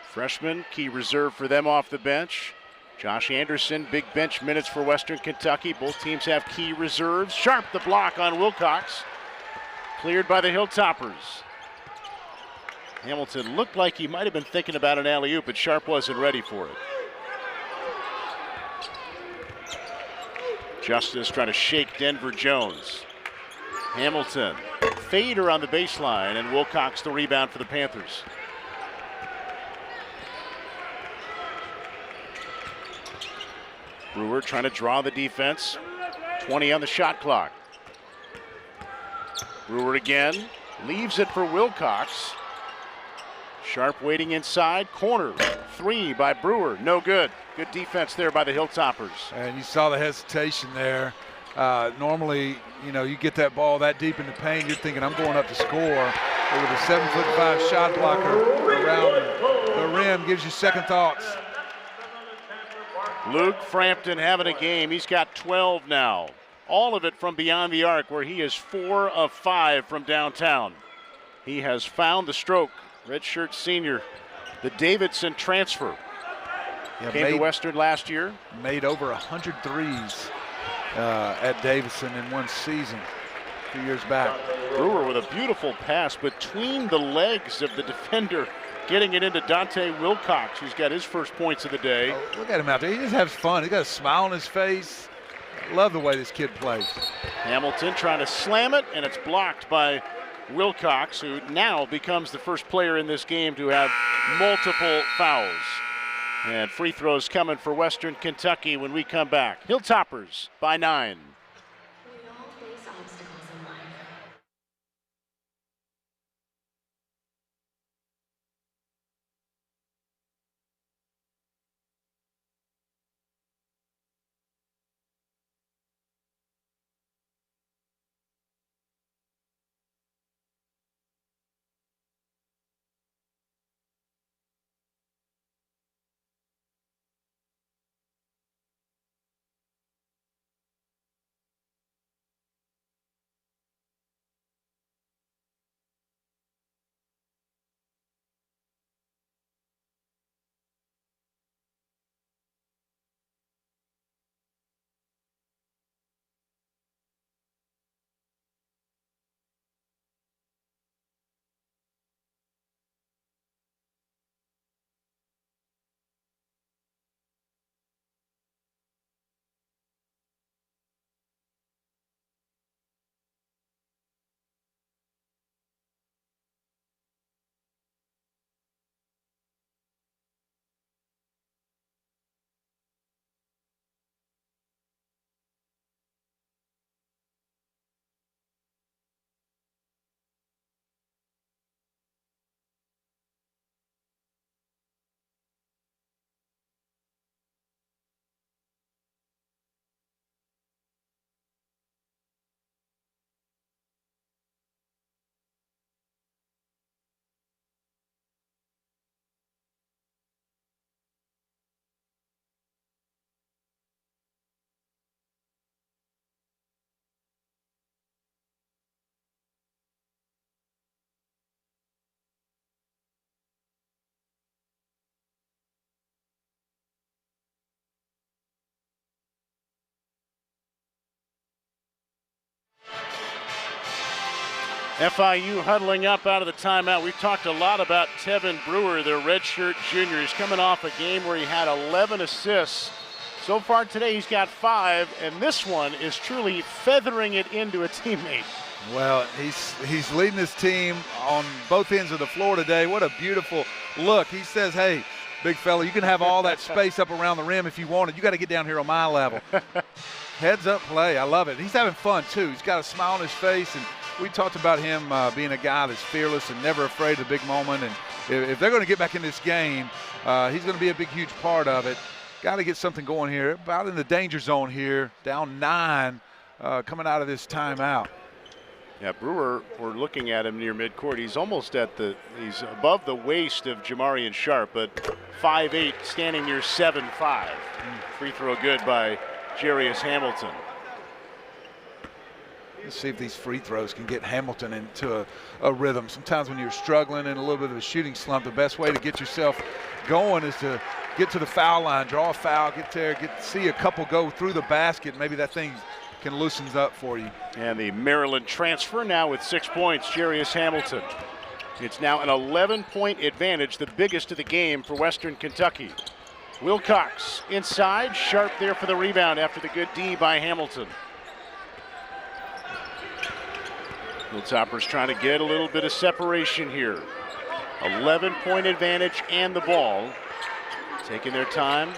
Freshman, key reserve for them off the bench. Josh Anderson, big bench minutes for Western Kentucky. Both teams have key reserves. Sharp the block on Wilcox. Cleared by the Hilltoppers. Hamilton looked like he might have been thinking about an alley-oop, but Sharp wasn't ready for it. Justice trying to shake Denver Jones. Hamilton, fader on the baseline, and Wilcox the rebound for the Panthers. Brewer trying to draw the defense. 20 on the shot clock. Brewer again, leaves it for Wilcox. Sharp waiting inside, corner, 3 by Brewer, no good. Good defense there by the Hilltoppers. And you saw the hesitation there. Normally, you know, you get that ball that deep in the paint, you're thinking, I'm going up to score. But with a 7'5" shot blocker around the rim, gives you second thoughts. Luke Frampton having a game. He's got 12 now. All of it from beyond the arc, where he is 4 of 5 from downtown. He has found the stroke. Redshirt senior, the Davidson transfer. Came to Western last year. Made over 100 threes at Davidson in one season a few years back. Brewer with a beautiful pass between the legs of the defender, getting it into Dante Wilcox, who's got his first points of the day. Oh, look at him out there. He just has fun. He's got a smile on his face. Love the way this kid plays. Hamilton trying to slam it, and it's blocked by Wilcox, who now becomes the first player in this game to have multiple fouls. And free throws coming for Western Kentucky when we come back. Hilltoppers by 9. We all face obstacles in life. FIU huddling up out of the timeout. We've talked a lot about Tevin Brewer, their redshirt junior. He's coming off a game where he had 11 assists. So far today, he's got 5, and this one is truly feathering it into a teammate. Well, he's leading his team on both ends of the floor today. What a beautiful look. He says, hey, big fella, you can have all that space up around the rim if you want it. You got to get down here on my level. Heads up play. I love it. He's having fun, too. He's got a smile on his face, and we talked about him being a guy that's fearless and never afraid of the big moment. And if they're going to get back in this game, he's going to be a big, huge part of it. got to get something going here. About in the danger zone here, down 9 coming out of this timeout. Yeah, Brewer, we're looking at him near midcourt. He's almost he's above the waist of Jamarian Sharp, but 5'8", standing near 7'5". Free throw good by Jarius Hamilton. Let's see if these free throws can get Hamilton into a rhythm. Sometimes when you're struggling in a little bit of a shooting slump, the best way to get yourself going is to get to the foul line, draw a foul, get there, see a couple go through the basket. Maybe that thing can loosen up for you. And the Maryland transfer now with 6 points, Jarius Hamilton. It's now an 11-point advantage, the biggest of the game for Western Kentucky. Wilcox inside, Sharp there for the rebound after the good D by Hamilton. Hilltoppers trying to get a little bit of separation here. 11-point advantage and the ball. Taking their time.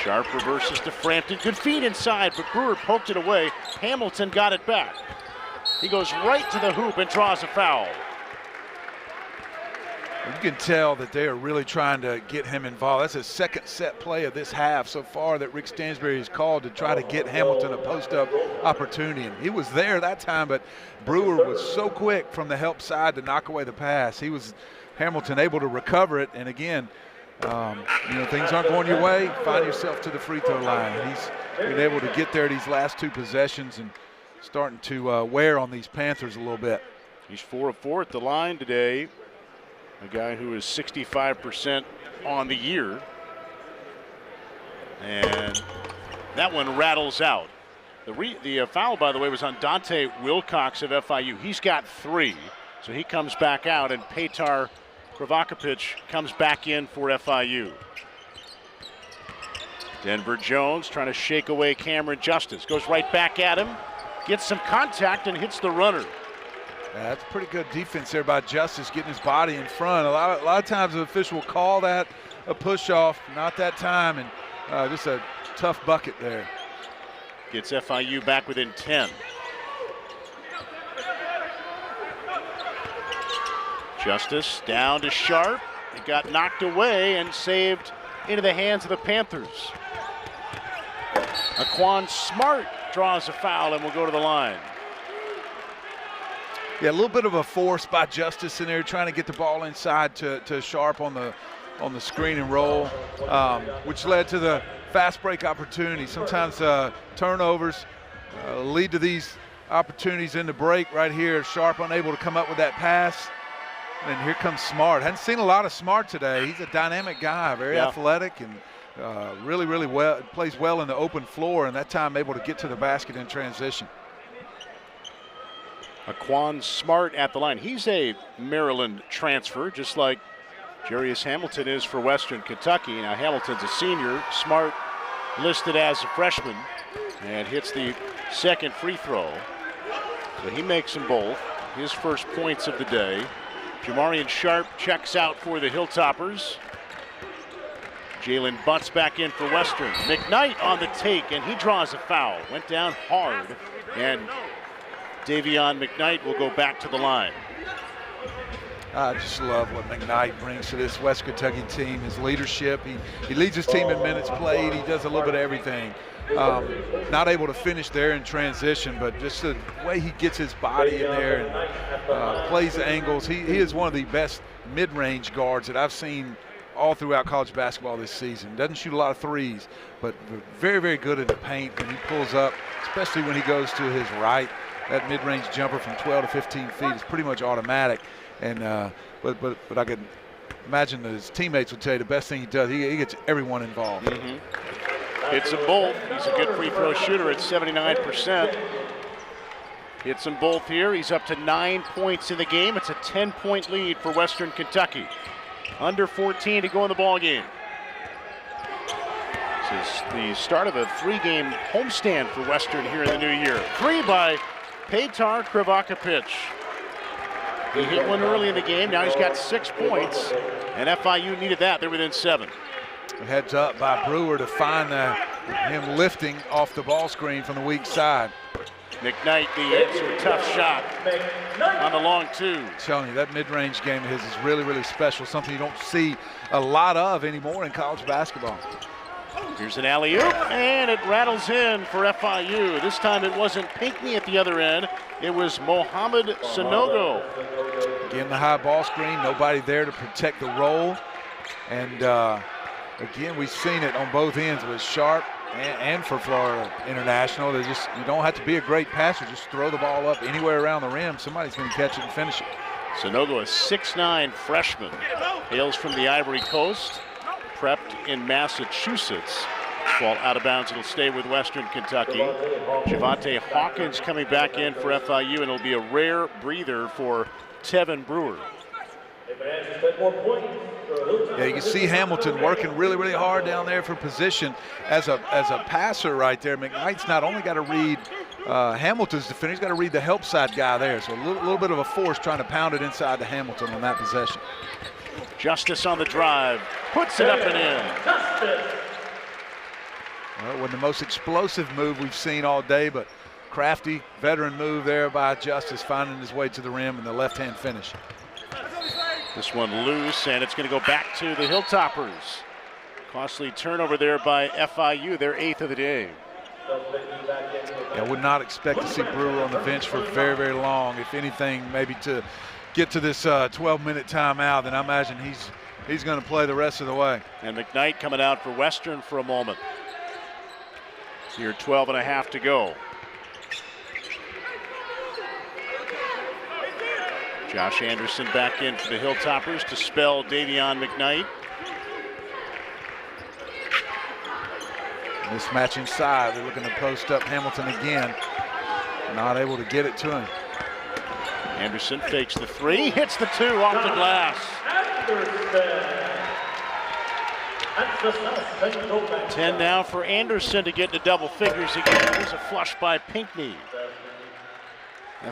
Sharp reverses to Frampton. Good feed inside, but Brewer poked it away. Hamilton got it back. He goes right to the hoop and draws a foul. You can tell that they are really trying to get him involved. That's a second set play of this half so far that Rick Stansbury has called to try to get Hamilton a post-up opportunity. And he was there that time, but Brewer was so quick from the help side to knock away the pass. Hamilton able to recover it, and again, things aren't going your way, find yourself to the free throw line. He's been able to get there these last 2 possessions and starting to wear on these Panthers a little bit. He's 4 of 4 at the line today. A guy who is 65% on the year. And that one rattles out. The foul, by the way, was on Dante Wilcox of FIU. He's got 3, so he comes back out, and Petar Krivakopich comes back in for FIU. Denver Jones trying to shake away Cameron Justice. Goes right back at him, gets some contact, and hits the runner. That's pretty good defense there by Justice, getting his body in front. A lot of times the official will call that a push-off, not that time, and just a tough bucket there. Gets FIU back within 10. Justice down to Sharp. It got knocked away and saved into the hands of the Panthers. Aquan Smart draws a foul and will go to the line. Yeah, a little bit of a force by Justice in there, trying to get the ball inside to Sharp on the screen and roll, which led to the fast break opportunity. Sometimes turnovers lead to these opportunities in the break right here. Sharp unable to come up with that pass. And here comes Smart. Hadn't seen a lot of Smart today. He's a dynamic guy, very athletic, and really well, plays well in the open floor, and that time able to get to the basket in transition. Aquan Smart at the line. He's a Maryland transfer, just like Jarius Hamilton is for Western Kentucky. Now Hamilton's a senior. Smart listed as a freshman and hits the second free throw. So he makes them both. His first points of the day. Jamarian Sharp checks out for the Hilltoppers. Jalen Butts back in for Western. McKnight on the take, and he draws a foul. Went down hard, and Davion McKnight will go back to the line. I just love what McKnight brings to this West Kentucky team, his leadership. He leads his team in minutes played. He does a little bit of everything. Not able to finish there in transition, but just the way he gets his body in there and plays the angles. He is one of the best mid-range guards that I've seen all throughout college basketball this season. Doesn't shoot a lot of threes, but very, very good in the paint when he pulls up, especially when he goes to his right. That mid-range jumper from 12 to 15 feet is pretty much automatic. And but I can imagine that his teammates would tell you the best thing he does, he gets everyone involved. Hits them both. He's a good free throw shooter at 79%. Hits them both here. He's up to 9 points in the game. It's a 10-point lead for Western Kentucky. Under 14 to go in the ball game. This is the start of a 3-game homestand for Western here in the new year. 3 by Petar Krivakopich. He hit one early in the game. Now he's got 6 points, and FIU needed that. They're within 7. Heads up by Brewer to find him lifting off the ball screen from the weak side. McKnight, the answer, tough shot. on the long two. I'm telling you, that mid-range game of his is really, really special, something you don't see a lot of anymore in college basketball. Here's an alley-oop, and it rattles in for FIU. This time it wasn't Pinckney at the other end. It was Mohamed Sanogo. Again, the high ball screen, nobody there to protect the roll. And again, we've seen it on both ends with Sharp and for Florida International. You don't have to be a great passer. Just throw the ball up anywhere around the rim. Somebody's going to catch it and finish it. Sanogo, a 6'9" freshman, hails from the Ivory Coast, prepped in Massachusetts. Ball out of bounds. It'll stay with Western Kentucky. Javante Hawkins coming back in for FIU, and it'll be a rare breather for Tevin Brewer. Yeah, you can see Hamilton working really, really hard down there for position as a passer right there. McKnight's not only got to read Hamilton's defender, he's got to read the help side guy there. So a little bit of a force trying to pound it inside to Hamilton on that possession. Justice on the drive, puts it up and in. Well, it wasn't the most explosive move we've seen all day, but crafty veteran move there by Justice, finding his way to the rim and the left-hand finish. This one loose, and it's going to go back to the Hilltoppers. Costly turnover there by FIU, their 8th of the day. I would not expect to see Brewer on the bench for very, very long. If anything, maybe to get to this 12-minute timeout, then I imagine he's going to play the rest of the way. And McKnight coming out for Western for a moment. Here, 12 and a half to go. Josh Anderson back in for the Hilltoppers to spell Davion McKnight. Mismatch inside. They're looking to post up Hamilton again. Not able to get it to him. Anderson fakes the three, hits the two off the glass. 10 now for Anderson to get to double figures again. There's a flush by Pinckney.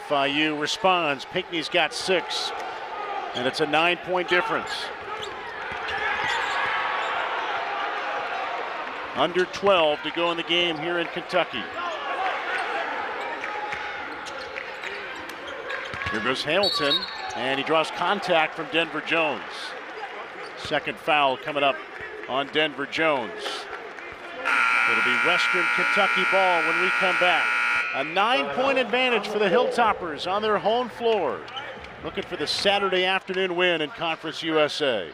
FIU responds. Pinckney's got 6, and it's a 9-point difference. Under 12 to go in the game here in Kentucky. Here goes Hamilton, and he draws contact from Denver Jones. Second foul coming up on Denver Jones. It'll be Western Kentucky ball when we come back. A 9-point advantage for the Hilltoppers on their home floor. Looking for the Saturday afternoon win in Conference USA.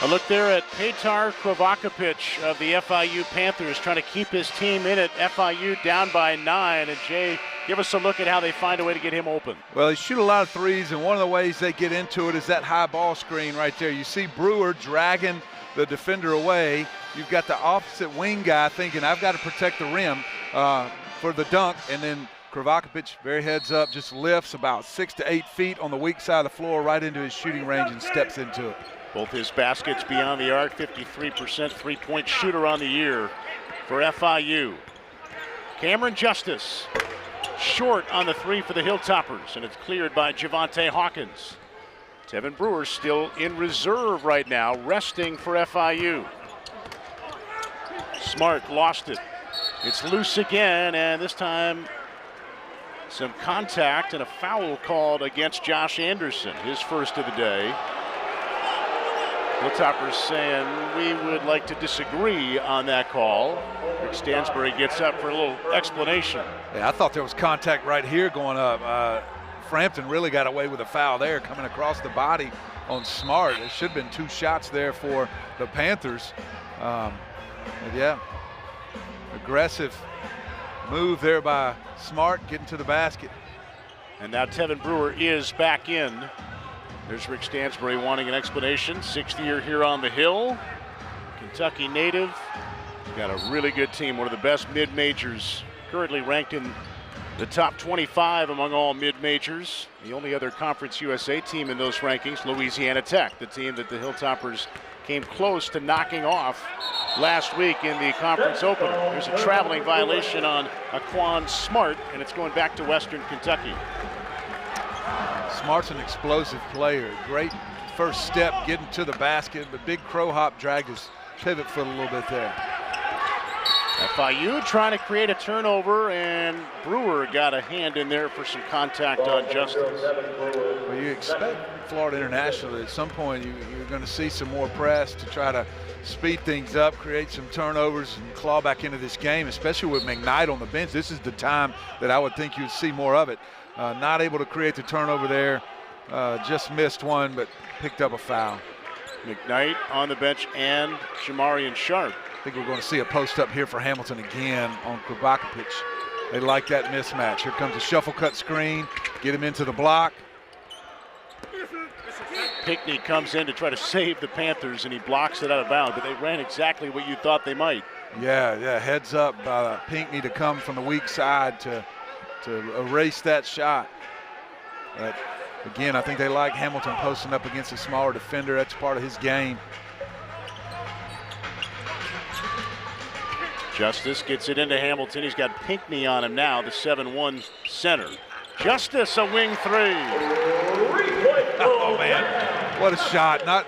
A look there at Petar Krovakopich of the FIU Panthers trying to keep his team in it. FIU down by 9. And Jay, give us a look at how they find a way to get him open. Well, they shoot a lot of threes, and one of the ways they get into it is that high ball screen right there. You see Brewer dragging the defender away. You've got the opposite wing guy thinking, I've got to protect the rim for the dunk, and then Krovakopich, very heads up, just lifts about 6 to 8 feet on the weak side of the floor right into his shooting range and steps into it. Both his baskets beyond the arc, 53% three-point shooter on the year for FIU. Cameron Justice, short on the three for the Hilltoppers, and it's cleared by Javante Hawkins. Tevin Brewer still in reserve right now, resting for FIU. Smart lost it. It's loose again, and this time some contact and a foul called against Josh Anderson, his first of the day. Hilltoppers saying we would like to disagree on that call. Rick Stansbury gets up for a little explanation. Yeah, I thought there was contact right here going up. Frampton really got away with a foul there coming across the body on Smart. There should have been 2 shots there for the Panthers. Yeah, aggressive move there by Smart getting to the basket. And now Tevin Brewer is back in. There's Rick Stansbury wanting an explanation. 6th year here on the Hill. Kentucky native. Got a really good team, one of the best mid-majors. Currently ranked in the top 25 among all mid-majors. The only other Conference USA team in those rankings, Louisiana Tech, the team that the Hilltoppers came close to knocking off last week in the conference opener. There's a traveling violation on Aquan Smart, and it's going back to Western Kentucky. Smart's an explosive player. Great first step getting to the basket, but big crow hop dragged his pivot foot a little bit there. FIU trying to create a turnover, and Brewer got a hand in there for some contact on Justice. Well, you expect Florida International at some point you're going to see some more press to try to speed things up, create some turnovers, and claw back into this game, especially with McKnight on the bench. This is the time that I would think you'd see more of it. Not able to create the turnover there. Just missed one, but picked up a foul. McKnight on the bench and Jamarian Sharp. I think we're going to see a post up here for Hamilton again on Krovakopich. They like that mismatch. Here comes a shuffle cut screen. Get him into the block. Pinckney comes in to try to save the Panthers, and he blocks it out of bounds, but they ran exactly what you thought they might. Yeah, heads up by Pinckney to come from the weak side to erase that shot. But again, I think they like Hamilton posting up against a smaller defender. That's part of his game. Justice gets it into Hamilton. He's got Pinckney on him now, the 7-1 center. Justice, a wing three. Oh man, what a shot! Not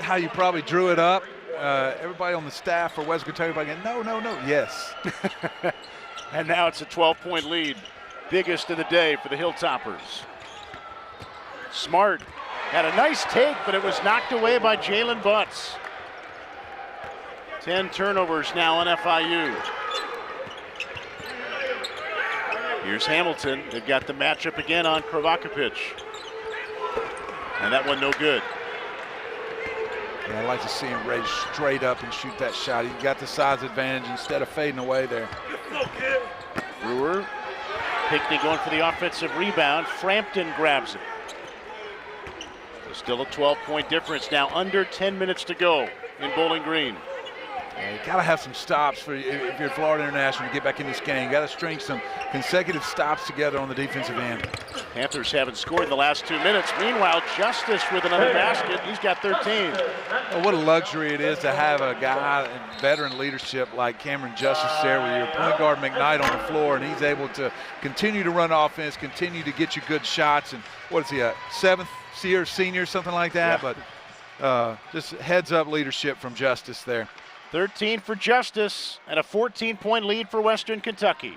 how you probably drew it up. Everybody on the staff for West Kentucky going, no, yes. And now it's a 12-point lead, biggest of the day for the Hilltoppers. Smart had a nice take, but it was knocked away by Jalen Butts. 10 turnovers now on FIU. Here's Hamilton. They've got the matchup again on Krovakopich. And that one no good. Yeah, I'd like to see him raise straight up and shoot that shot. He got the size advantage instead of fading away there. Brewer. Pinckney going for the offensive rebound. Frampton grabs it. Still a 12-point difference now, under 10 minutes to go in Bowling Green. Yeah, you got to have some stops if you're Florida International to get back in this game. You got to string some consecutive stops together on the defensive end. Panthers haven't scored in the last 2 minutes. Meanwhile, Justice with another basket. He's got 13. Well, what a luxury it is to have a guy in veteran leadership like Cameron Justice there with your point guard McKnight on the floor, and he's able to continue to run offense, continue to get you good shots. And what is he, a 7th year senior, something like that? Yeah. But just heads up leadership from Justice there. 13 for Justice and a 14-point lead for Western Kentucky.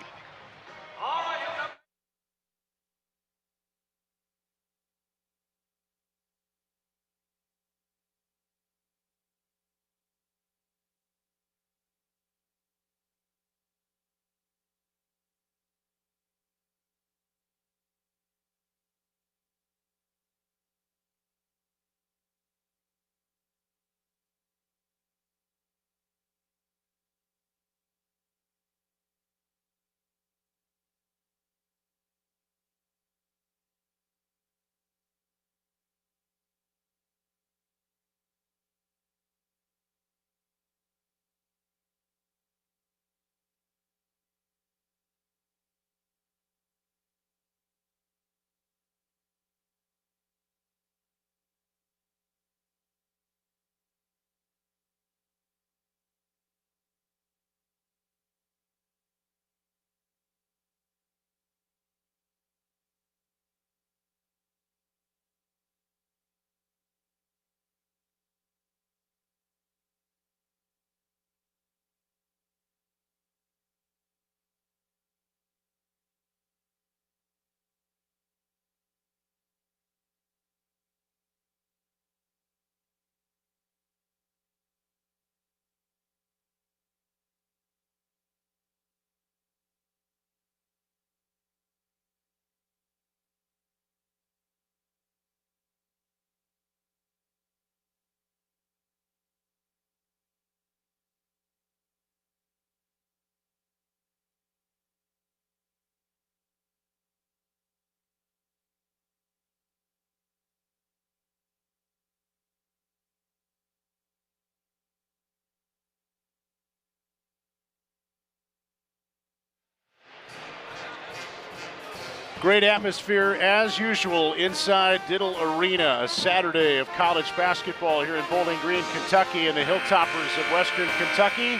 Great atmosphere as usual inside Diddle Arena, a Saturday of college basketball here in Bowling Green, Kentucky, and the Hilltoppers of Western Kentucky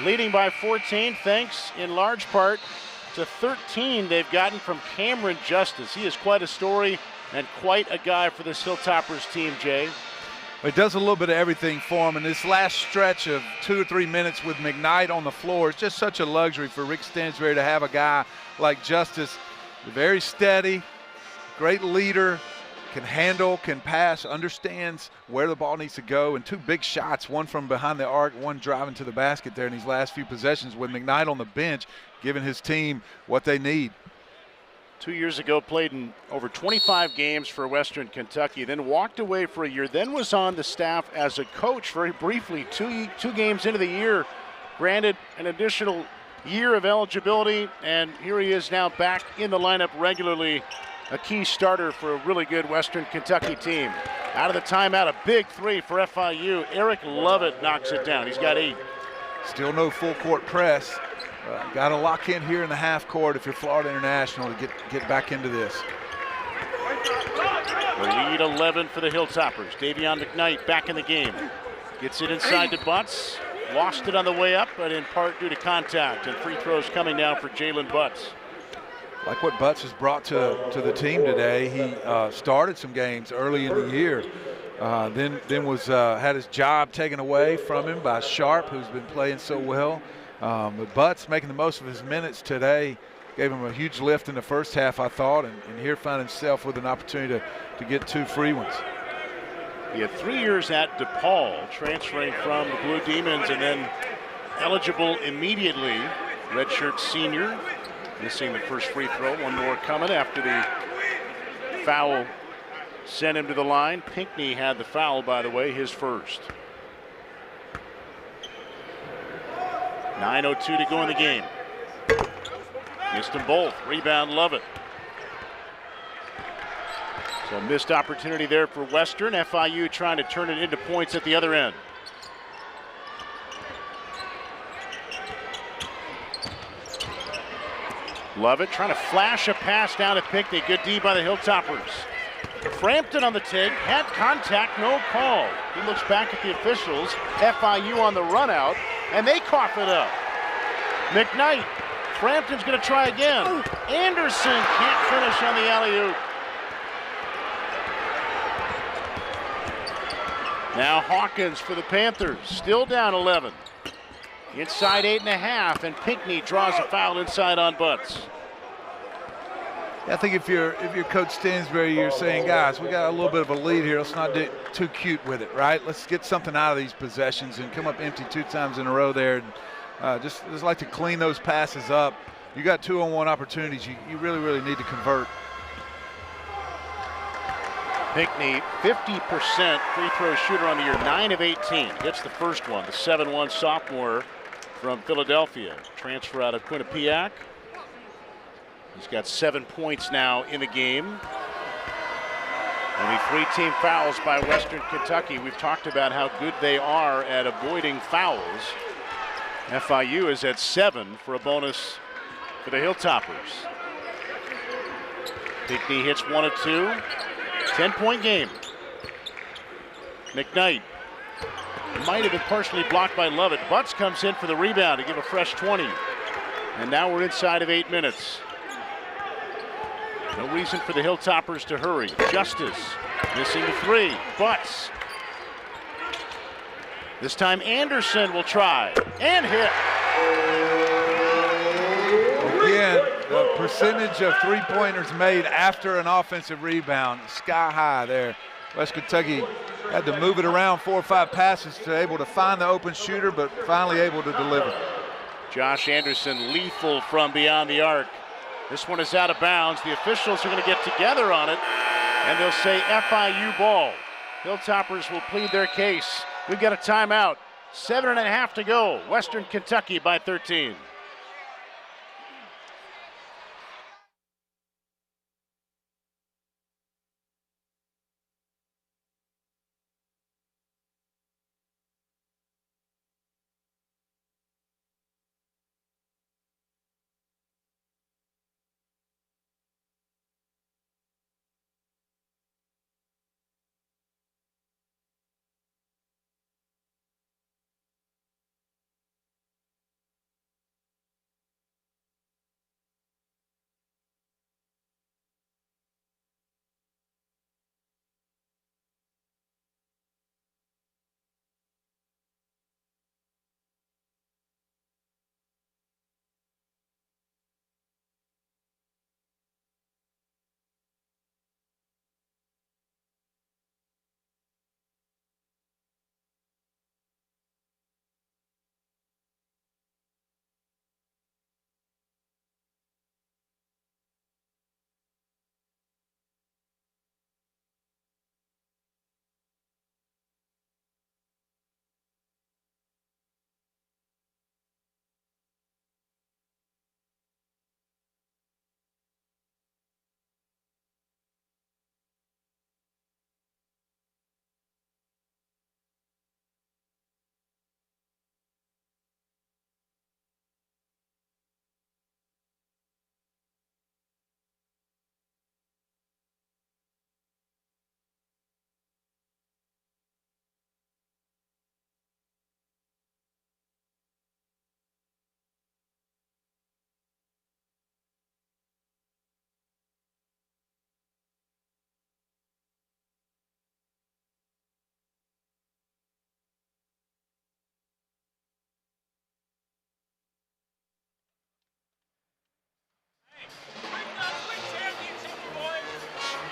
leading by 14, thanks in large part to 13 they've gotten from Cameron Justice. He is quite a story and quite a guy for this Hilltoppers team, Jay. It does a little bit of everything for him, and this last stretch of 2 or 3 minutes with McKnight on the floor is just such a luxury for Rick Stansberry to have a guy like Justice. Very steady, great leader, can handle, can pass, understands where the ball needs to go, and 2 big shots, one from behind the arc, one driving to the basket there in these last few possessions with McKnight on the bench, giving his team what they need. 2 years ago, played in over 25 games for Western Kentucky, then walked away for a year, then was on the staff as a coach very briefly, two games into the year, granted an additional year of eligibility, and here he is now back in the lineup regularly, a key starter for a really good Western Kentucky team. Out of the timeout, a big 3 for FIU. Eric Lovett knocks it down. He's got 8. Still no full court press. Got to lock in here in the half court if you're Florida International to get back into this. The lead 11 for the Hilltoppers. Davion McKnight back in the game. Gets it inside to Butts. Lost it on the way up, but in part due to contact, and free throws coming down for Jalen Butts. Like what Butts has brought to the team today. He started some games early in the year, then was had his job taken away from him by Sharp, who's been playing so well. But Butts making the most of his minutes today, gave him a huge lift in the first half, I thought, and here found himself with an opportunity to get 2 free ones. He had 3 years at DePaul, transferring from the Blue Demons and then eligible immediately. Redshirt senior, missing the first free throw. One more coming after the foul sent him to the line. Pinckney had the foul, by the way, his first. 9:02 to go in the game. Missed them both. Rebound Lovett. So missed opportunity there for Western. FIU trying to turn it into points at the other end. Lovett trying to flash a pass down to Pinckney. Good D by the Hilltoppers. Frampton on the take, had contact, no call. He looks back at the officials. FIU on the run out, and they cough it up. McKnight, Frampton's going to try again. Anderson can't finish on the alley-oop. Now Hawkins for the Panthers, still down 11. Inside 8.5, and Pinckney draws a foul inside on Butts. I think if you're Coach Stansberry, you're saying, guys, we got a little bit of a lead here. Let's not get too cute with it, right? Let's get something out of these possessions and come up empty 2 times in a row there. And just like to clean those passes up. You got 2-on-1 opportunities. You really need to convert. Pinckney, 50% free throw shooter on the year, 9 of 18. Hits the first one, the 7-1 sophomore from Philadelphia. Transfer out of Quinnipiac. He's got 7 points now in the game. Only 3 team fouls by Western Kentucky. We've talked about how good they are at avoiding fouls. FIU is at 7 for a bonus for the Hilltoppers. Pinckney hits 1 of 2. 10-point game. McKnight might have been partially blocked by Lovett. Butts comes in for the rebound to give a fresh 20. And now we're inside of 8 minutes. No reason for the Hilltoppers to hurry. Justice missing the 3. Butts. This time Anderson will try and hit. Again, the percentage of 3-pointers made after an offensive rebound, sky high there. West Kentucky had to move it around 4 or 5 passes to able to find the open shooter, but finally able to deliver. Josh Anderson lethal from beyond the arc. This one is out of bounds. The officials are going to get together on it, and they'll say FIU ball. Hilltoppers will plead their case. We've got a timeout. 7.5 to go. Western Kentucky by 13.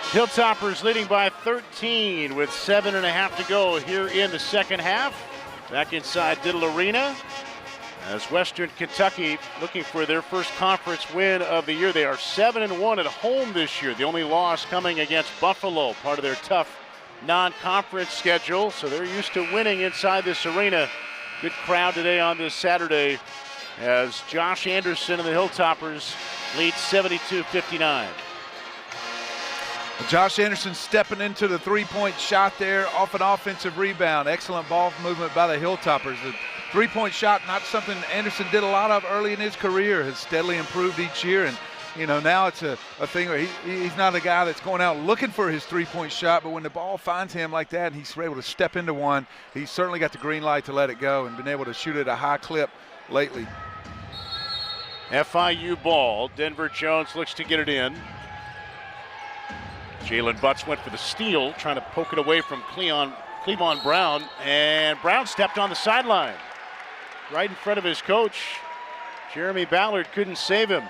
Hilltoppers leading by 13 with 7.5 to go here in the second half. Back inside Diddle Arena as Western Kentucky looking for their first conference win of the year. They are 7-1 at home this year. The only loss coming against Buffalo, part of their tough non-conference schedule. So they're used to winning inside this arena. Good crowd today on this Saturday as Josh Anderson and the Hilltoppers lead 72-59. Josh Anderson stepping into the three-point shot there off an offensive rebound. Excellent ball movement by the Hilltoppers. The three-point shot, not something Anderson did a lot of early in his career, has steadily improved each year. And, you know, now it's a thing where he's not a guy that's going out looking for his three-point shot, but when the ball finds him like that and he's able to step into one, he's certainly got the green light to let it go and been able to shoot at a high clip lately. FIU ball. Denver Jones looks to get it in. Jalen Butts went for the steal, trying to poke it away from Cleavon Brown, and Brown stepped on the sideline right in front of his coach. Jeremy Ballard couldn't save him.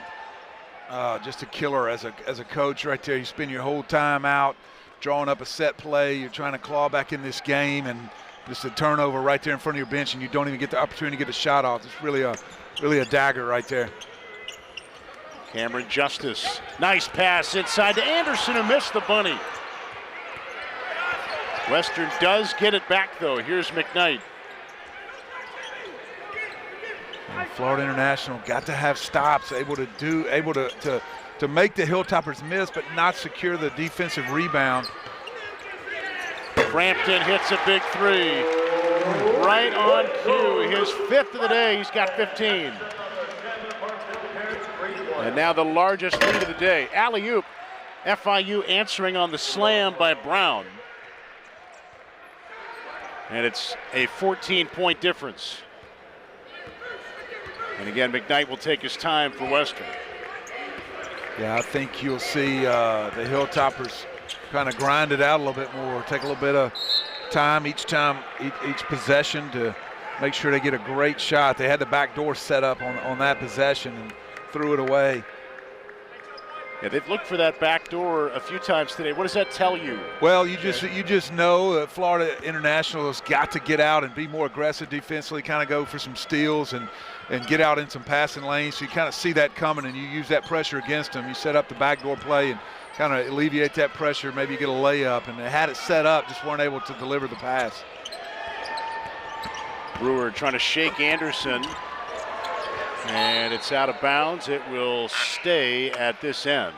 Just a killer as a coach right there. You spend your whole time out drawing up a set play. You're trying to claw back in this game, and just a turnover right there in front of your bench, and you don't even get the opportunity to get a shot off. It's really a dagger right there. Cameron Justice, nice pass inside to Anderson, who missed the bunny. Western does get it back though. Here's McKnight. And Florida International got to have stops, able to make the Hilltoppers miss, but not secure the defensive rebound. Frampton hits a big three. Right on cue. His fifth of the day. He's got 15. And now the largest lead of the day. Alley-oop. FIU answering on the slam by Brown. And it's a 14-point difference. And again, McKnight will take his time for Western. Yeah, I think you'll see the Hilltoppers kind of grind it out a little bit more, take a little bit of time each possession to make sure they get a great shot. They had the back door set up on that possession and threw it away. Yeah, they've looked for that back door a few times today. What does that tell you? Well, you just know that Florida International has got to get out and be more aggressive defensively, kind of go for some steals and get out in some passing lanes. So you kind of see that coming and you use that pressure against them. You set up the backdoor play and kind of alleviate that pressure, maybe you get a layup. And they had it set up, just weren't able to deliver the pass. Brewer trying to shake Anderson. And it's out of bounds. It will stay at this end.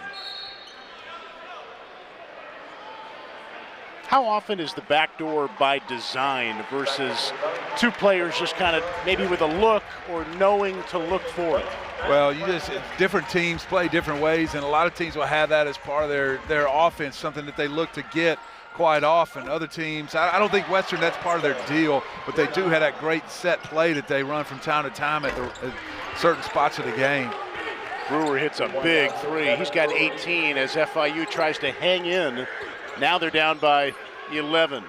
How often is the backdoor by design versus two players just kind of maybe with a look or knowing to look for it? Well, different teams play different ways, and a lot of teams will have that as part of their offense, something that they look to get quite often. Other teams, I don't think Western, that's part of their deal, but they do have that great set play that they run from time to time at certain spots of the game. Brewer hits a big three. He's got 18 as FIU tries to hang in. Now they're down by 11.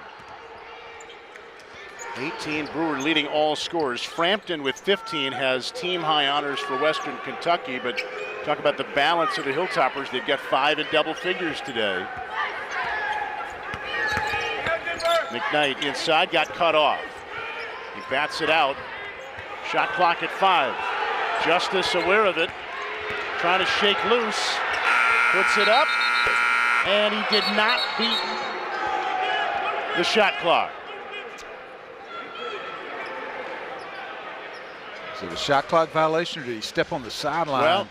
18, Brewer leading all scorers. Frampton with 15 has team high honors for Western Kentucky, but talk about the balance of the Hilltoppers. They've got 5 in double figures today. McKnight inside, got cut off. He bats it out. Shot clock at 5. Justice aware of it, trying to shake loose, puts it up, and he did not beat the shot clock. Is it a shot clock violation or did he step on the sideline? Well,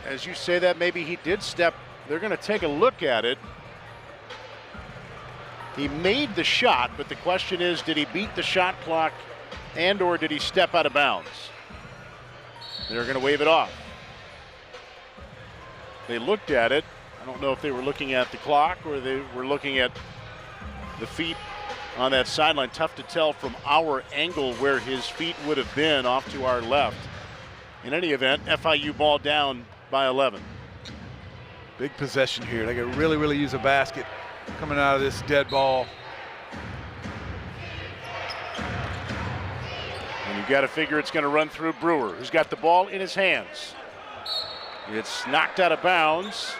as you say that, maybe he did step. They're going to take a look at it. He made the shot, but the question is, did he beat the shot clock and or did he step out of bounds? They're going to wave it off. They looked at it. I don't know if they were looking at the clock or they were looking at the feet on that sideline. Tough to tell from our angle where his feet would have been off to our left. In any event, FIU ball down by 11. Big possession here. They could really, really use a basket coming out of this dead ball. And you've got to figure it's going to run through Brewer, who's got the ball in his hands. It's knocked out of bounds,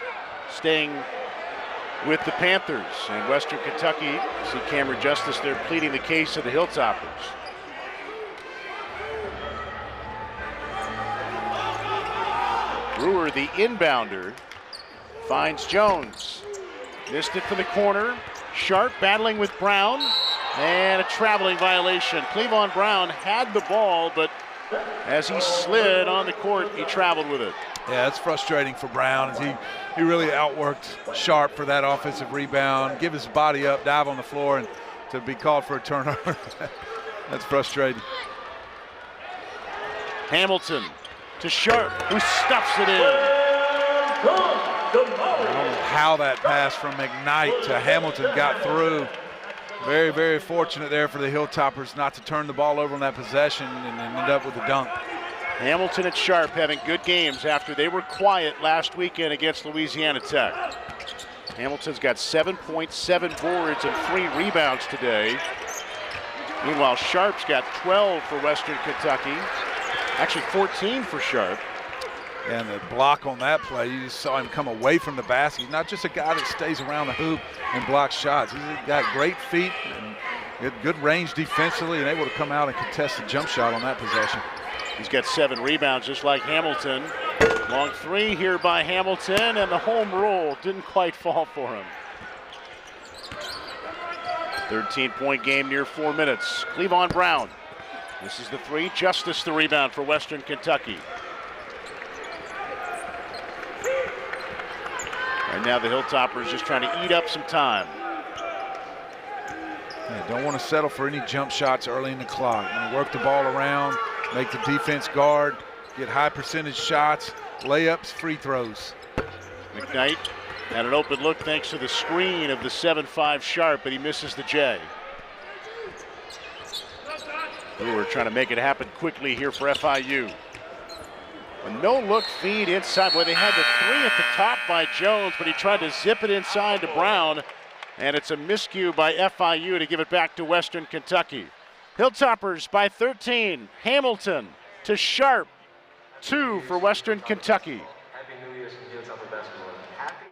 staying with the Panthers. And Western Kentucky, see Cameron Justice there pleading the case of the Hilltoppers. Brewer, the inbounder, finds Jones. Missed it for the corner. Sharp battling with Brown. And a traveling violation. Cleavon Brown had the ball, but as he slid on the court, he traveled with it. Yeah, it's frustrating for Brown as he really outworked Sharp for that offensive rebound, give his body up, dive on the floor, and to be called for a turnover. That's frustrating. Hamilton to Sharp, who stuffs it in. I don't know how that pass from McKnight to Hamilton got through. Very, very fortunate there for the Hilltoppers not to turn the ball over on that possession and then end up with a dunk. Hamilton and Sharp having good games after they were quiet last weekend against Louisiana Tech. Hamilton's got 7.7 boards and 3 rebounds today. Meanwhile, Sharp's got 12 for Western Kentucky. Actually 14 for Sharp. And the block on that play, you just saw him come away from the basket. He's not just a guy that stays around the hoop and blocks shots. He's got great feet and good range defensively and able to come out and contest the jump shot on that possession. He's got 7 rebounds just like Hamilton. Long 3 here by Hamilton, and the home roll didn't quite fall for him. 13-point game near 4 minutes. Cleavon Brown. This is the 3. Justice the rebound for Western Kentucky. Right now the Hilltoppers just trying to eat up some time. Yeah, don't want to settle for any jump shots early in the clock. Work the ball around, make the defense guard, get high percentage shots, layups, free throws. McKnight had an open look thanks to the screen of the 7'5" Sharp, but he misses the J. Brewer trying to make it happen quickly here for FIU. A no-look feed inside. Boy, they had the 3 at the top by Jones, but he tried to zip it inside to Brown, and it's a miscue by FIU to give it back to Western Kentucky. Hilltoppers by 13. Hamilton to Sharp. 2 for Western Kentucky. Happy New Year's from Hilltopper Basketball. Happy.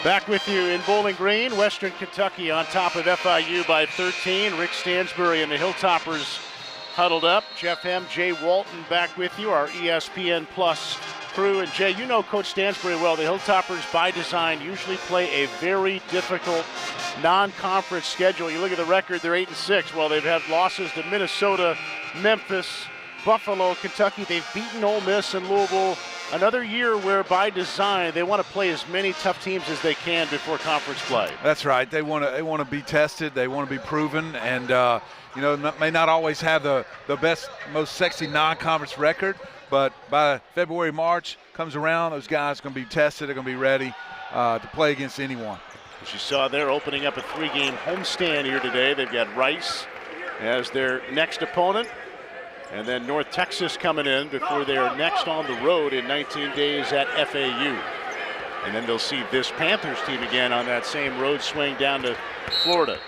Back with you in Bowling Green. Western Kentucky on top of FIU by 13. Rick Stansbury and the Hilltoppers huddled up. Jeff M., Jay Walton back with you, our ESPN Plus crew. And Jay, you know Coach Stansbury well. The Hilltoppers, by design, usually play a very difficult non-conference schedule. You look at the record, they're 8-6. Well, they've had losses to Minnesota, Memphis, Buffalo, Kentucky. They've beaten Ole Miss and Louisville. Another year where, by design, they want to play as many tough teams as they can before conference play. That's right. They want to be tested. They want to be proven, and you know, may not always have the best, most sexy non-conference record, but by February, March comes around, those guys are going to be tested. They're going to be ready to play against anyone. As you saw, they're opening up a 3-game homestand here today. They've got Rice as their next opponent. And then North Texas coming in before they are next on the road in 19 days at FAU. And then they'll see this Panthers team again on that same road swing down to Florida.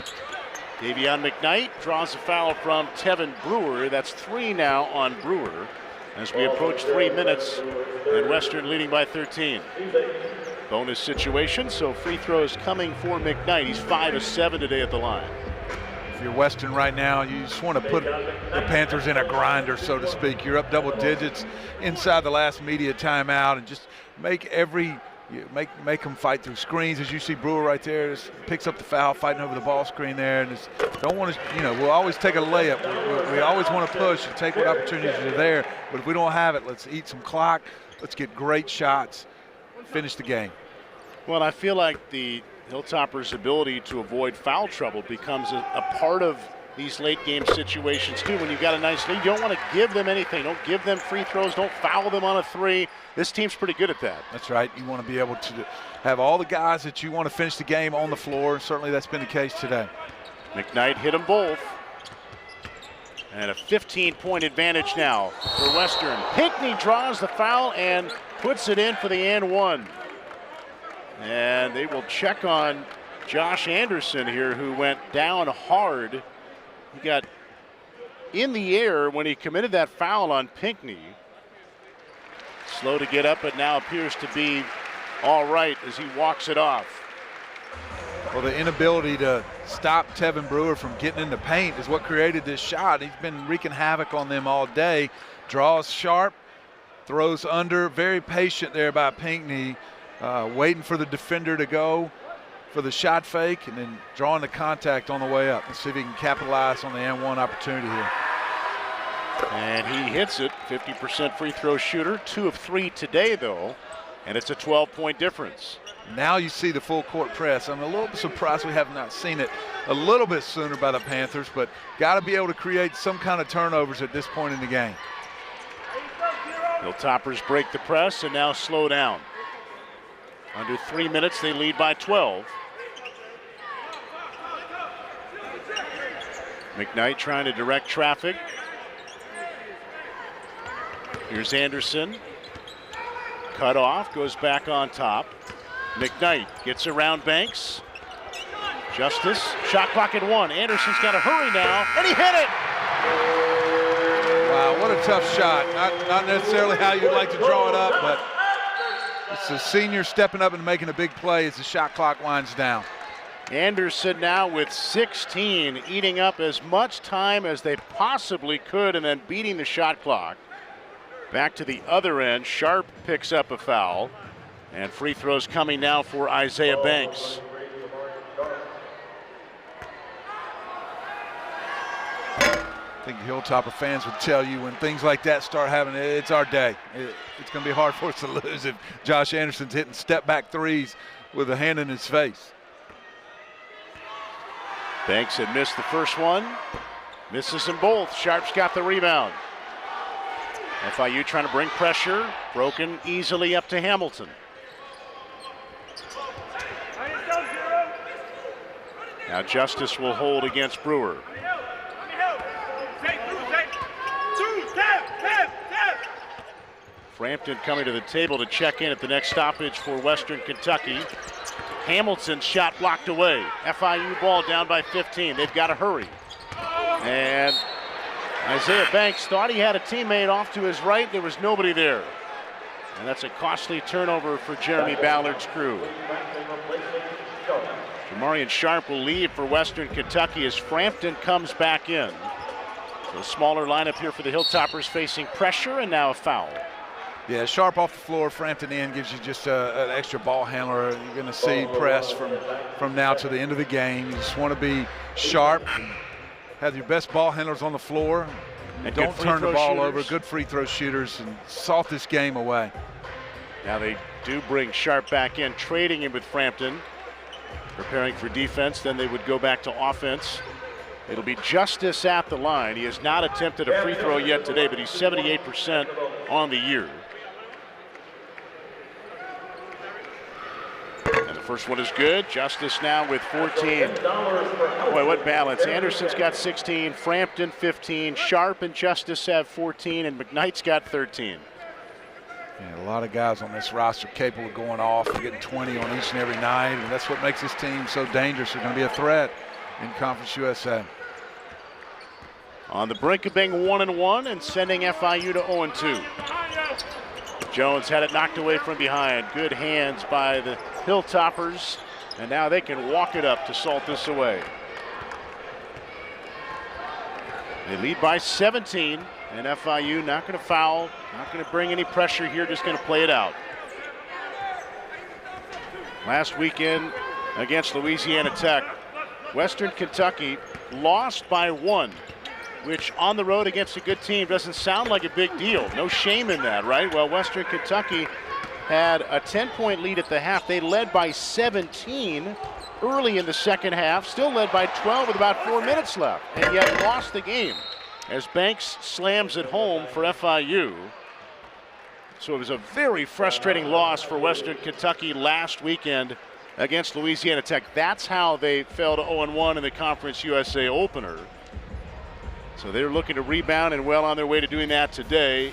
Davion McKnight draws a foul from Tevin Brewer. That's 3 now on Brewer as we approach 3 minutes and Western leading by 13. Bonus situation, so free throws coming for McKnight. He's 5 of 7 today at the line. If you're Western right now, you just want to put the Panthers in a grinder, so to speak. You're up double digits inside the last media timeout, and just make them fight through screens. As you see Brewer right there, just picks up the foul, fighting over the ball screen there, and just don't want to, we'll always take a layup. We always want to push and take what opportunities are there, but if we don't have it, let's eat some clock. Let's get great shots, finish the game. Well, I feel like the Hilltoppers' ability to avoid foul trouble becomes a part of these late game situations too. When you've got a nice lead, you don't want to give them anything. Don't give them free throws. Don't foul them on a 3. This team's pretty good at that. That's right. You want to be able to have all the guys that you want to finish the game on the floor. Certainly that's been the case today. McKnight hit them both. And a 15-point advantage now for Western. Pinckney draws the foul and puts it in for the and 1. And they will check on Josh Anderson here, who went down hard. He got in the air when he committed that foul on Pinckney. Slow to get up, but now appears to be all right as he walks it off. Well, the inability to stop Tevin Brewer from getting in the paint is what created this shot. He's been wreaking havoc on them all day. Draws sharp, throws under, very patient there by Pinckney. Waiting for the defender to go for the shot fake and then drawing the contact on the way up. Let's see if he can capitalize on the and 1 opportunity here. And he hits it, 50% free throw shooter, 2 of 3 today though, and it's a 12-point difference. Now you see the full court press. I'm a little bit surprised we have not seen it a little bit sooner by the Panthers, but got to be able to create some kind of turnovers at this point in the game. Hilltoppers break the press and now slow down. Under 3 minutes, they lead by 12. McKnight trying to direct traffic. Here's Anderson. Cut off, goes back on top. McKnight gets around Banks. Justice, shot clock at 1. Anderson's got to hurry now, and he hit it! Wow, what a tough shot. Not necessarily how you'd like to draw it up, but it's the senior stepping up and making a big play as the shot clock winds down. Anderson now with 16, eating up as much time as they possibly could and then beating the shot clock. Back to the other end, Sharp picks up a foul. And free throws coming now for Isaiah Banks. I think Hilltopper fans would tell you when things like that start happening, it's our day. It's going to be hard for us to lose if Josh Anderson's hitting step-back threes with a hand in his face. Banks had missed the first one, misses them both. Sharp's got the rebound. FIU trying to bring pressure, broken easily up to Hamilton. Now Justice will hold against Brewer. Frampton coming to the table to check in at the next stoppage for Western Kentucky. Hamilton's shot blocked away. FIU ball down by 15. They've got to hurry. And Isaiah Banks thought he had a teammate off to his right. There was nobody there. And that's a costly turnover for Jeremy Ballard's crew. Jamarian Sharp will leave for Western Kentucky as Frampton comes back in. So a smaller lineup here for the Hilltoppers facing pressure and now a foul. Yeah, Sharp off the floor, Frampton in gives you just an extra ball handler. You're going to see press from now to the end of the game. You just want to be sharp, have your best ball handlers on the floor. And don't turn the ball over. Good free throw shooters and salt this game away. Now they do bring Sharp back in, trading him with Frampton, preparing for defense. Then they would go back to offense. It'll be Justice at the line. He has not attempted a free throw yet today, but he's 78% on the year. And the First one is good. Justice now with 14. Boy, what balance. Anderson's got 16, Frampton 15, Sharp and Justice have 14, and McKnight's got 13. Yeah, a lot of guys on this roster capable of going off and getting 20 on each and every night, and that's what makes this team so dangerous. They're going to be a threat in Conference USA. On the brink of being 1-1 and sending FIU to 0-2. Jones had it knocked away from behind. Good hands by the Hilltoppers, and now they can walk it up to salt this away. They lead by 17, and FIU not going to foul, not going to bring any pressure here, just going to play it out. Last weekend against Louisiana Tech, Western Kentucky lost by 1. Which on the road against a good team doesn't sound like a big deal. No shame in that, right? Well, Western Kentucky had a 10-point lead at the half. They led by 17 early in the second half, still led by 12 with about 4 minutes left, and yet lost the game as Banks slams it home for FIU. So it was a very frustrating loss for Western Kentucky last weekend against Louisiana Tech. That's how they fell to 0-1 in the Conference USA opener. So they're looking to rebound and well on their way to doing that today.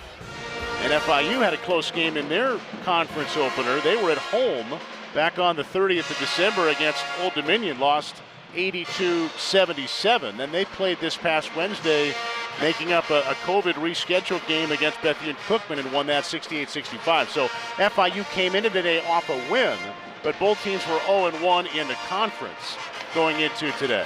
And FIU had a close game in their conference opener. They were at home back on the 30th of December against Old Dominion, lost 82-77. Then they played this past Wednesday, making up a COVID rescheduled game against Bethune-Cookman and won that 68-65. So FIU came into today off a win, but both teams were 0-1 in the conference going into today.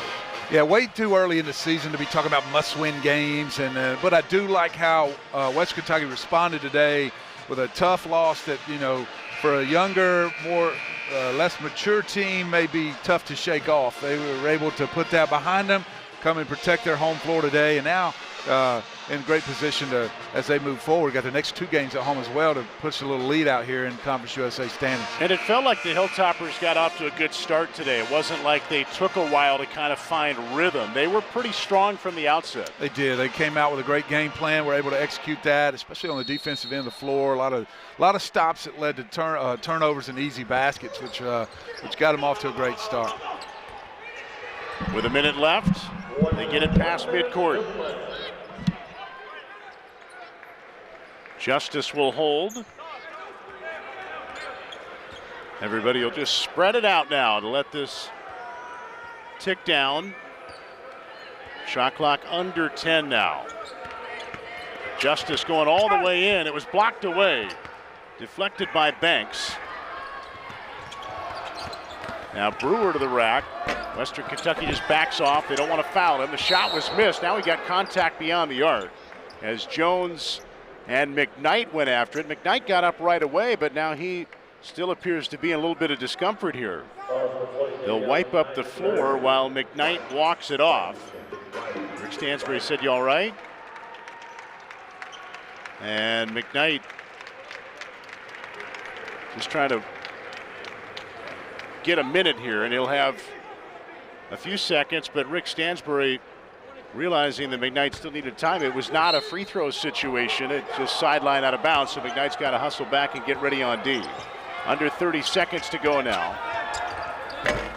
Yeah, way too early in the season to be talking about must-win games, but I do like how West Kentucky responded today with a tough loss that, you know, for a younger, more less mature team may be tough to shake off. They were able to put that behind them, come and protect their home floor today, and now in great position to, as they move forward, got the next 2 games at home as well to push a little lead out here in Conference USA standings. And it felt like the Hilltoppers got off to a good start today. It wasn't like they took a while to kind of find rhythm. They were pretty strong from the outset. They did. They came out with a great game plan. Were able to execute that, especially on the defensive end of the floor. A lot of stops that led to turnovers and easy baskets, which got them off to a great start. With a minute left, they get it past midcourt. Justice will hold. Everybody will just spread it out now to let this tick down. Shot clock under 10 now. Justice going all the way in. It was blocked away. Deflected by Banks. Now Brewer to the rack. Western Kentucky just backs off. They don't want to foul him. The shot was missed. Now he got contact beyond the arc as Jones and McKnight went after it. McKnight got up right away, but now he still appears to be in a little bit of discomfort here. They'll wipe up the floor while McKnight walks it off. Rick Stansbury said, "You all right?" And McKnight just trying to get a minute here, and he'll have a few seconds, but Rick Stansbury realizing that McKnight still needed time. It was not a free throw situation. It just sidelined out of bounds, so McKnight's got to hustle back and get ready on D. Under 30 seconds to go now.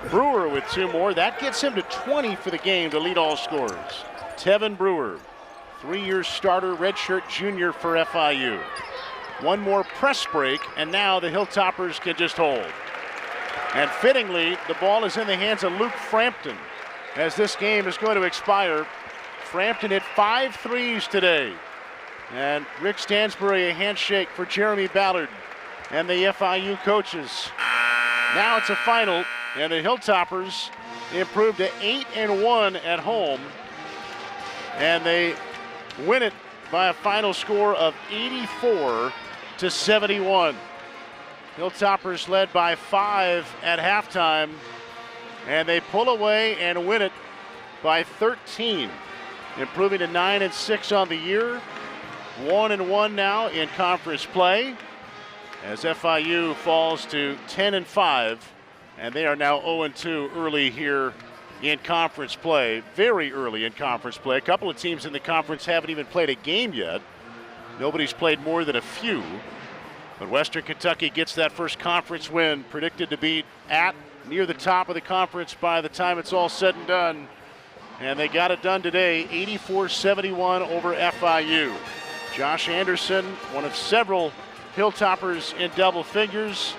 Brewer with 2 more. That gets him to 20 for the game to lead all scorers. Tevin Brewer, 3-year starter, redshirt junior for FIU. 1 more press break, and now the Hilltoppers can just hold. And fittingly, the ball is in the hands of Luke Frampton as this game is going to expire. Frampton hit 5 threes today. And Rick Stansbury, a handshake for Jeremy Ballard and the FIU coaches. Now it's a final, and the Hilltoppers improved to 8-1 at home. And they win it by a final score of 84-71. Hilltoppers led by 5 at halftime, and they pull away and win it by 13, improving to 9-6 on the year. 1-1 now in conference play as FIU falls to 10-5, and they are now 0-2 early here in conference play, very early in conference play. A couple of teams in the conference haven't even played a game yet. Nobody's played more than a few. But Western Kentucky gets that first conference win, predicted to be near the top of the conference by the time it's all said and done. And they got it done today, 84-71 over FIU. Josh Anderson, one of several Hilltoppers in double figures.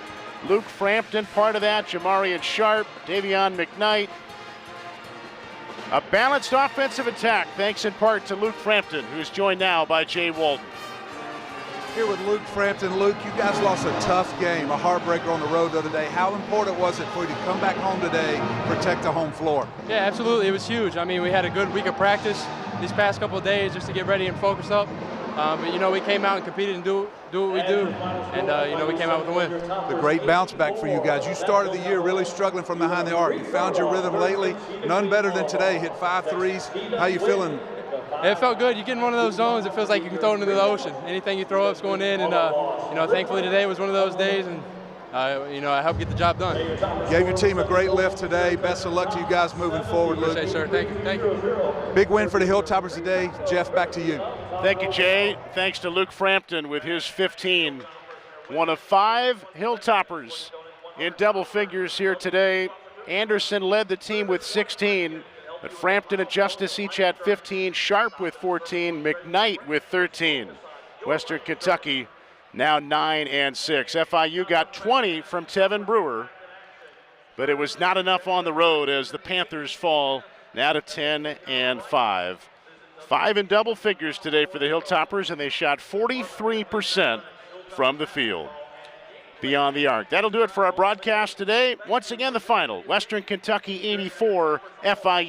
Luke Frampton, part of that. Jamarian Sharp, Davion McKnight. A balanced offensive attack, thanks in part to Luke Frampton, who's joined now by Jay Walton. Here with Luke Frampton. Luke, you guys lost a tough game, a heartbreaker on the road the other day. How important was it for you to come back home today, protect the home floor? Yeah, absolutely. It was huge. I mean, we had a good week of practice these past couple of days just to get ready and focus up. But, you know, we came out and competed and do what we do. And, you know, we came out with a win. The great bounce back for you guys. You started the year really struggling from behind the arc. You found your rhythm lately. None better than today. Hit 5 threes. How you feeling? It felt good. You get in one of those zones, it feels like you can throw it into the ocean. Anything you throw up's going in. And, you know, thankfully today was one of those days. And, you know, I helped get the job done. Gave your team a great lift today. Best of luck to you guys moving forward, Luke. Appreciate it, sir. Thank you. Thank you. Big win for the Hilltoppers today. Jeff, back to you. Thank you, Jay. Thanks to Luke Frampton with his 15. One of 5 Hilltoppers in double figures here today. Anderson led the team with 16, but Frampton and Justice each had 15, Sharp with 14, McKnight with 13. Western Kentucky now 9 and 6. FIU got 20 from Tevin Brewer, but it was not enough on the road as the Panthers fall now to 10 and 5. 5 in double figures today for the Hilltoppers, and they shot 43% from the field beyond the arc. That'll do it for our broadcast today. Once again, the final, Western Kentucky 84, FIU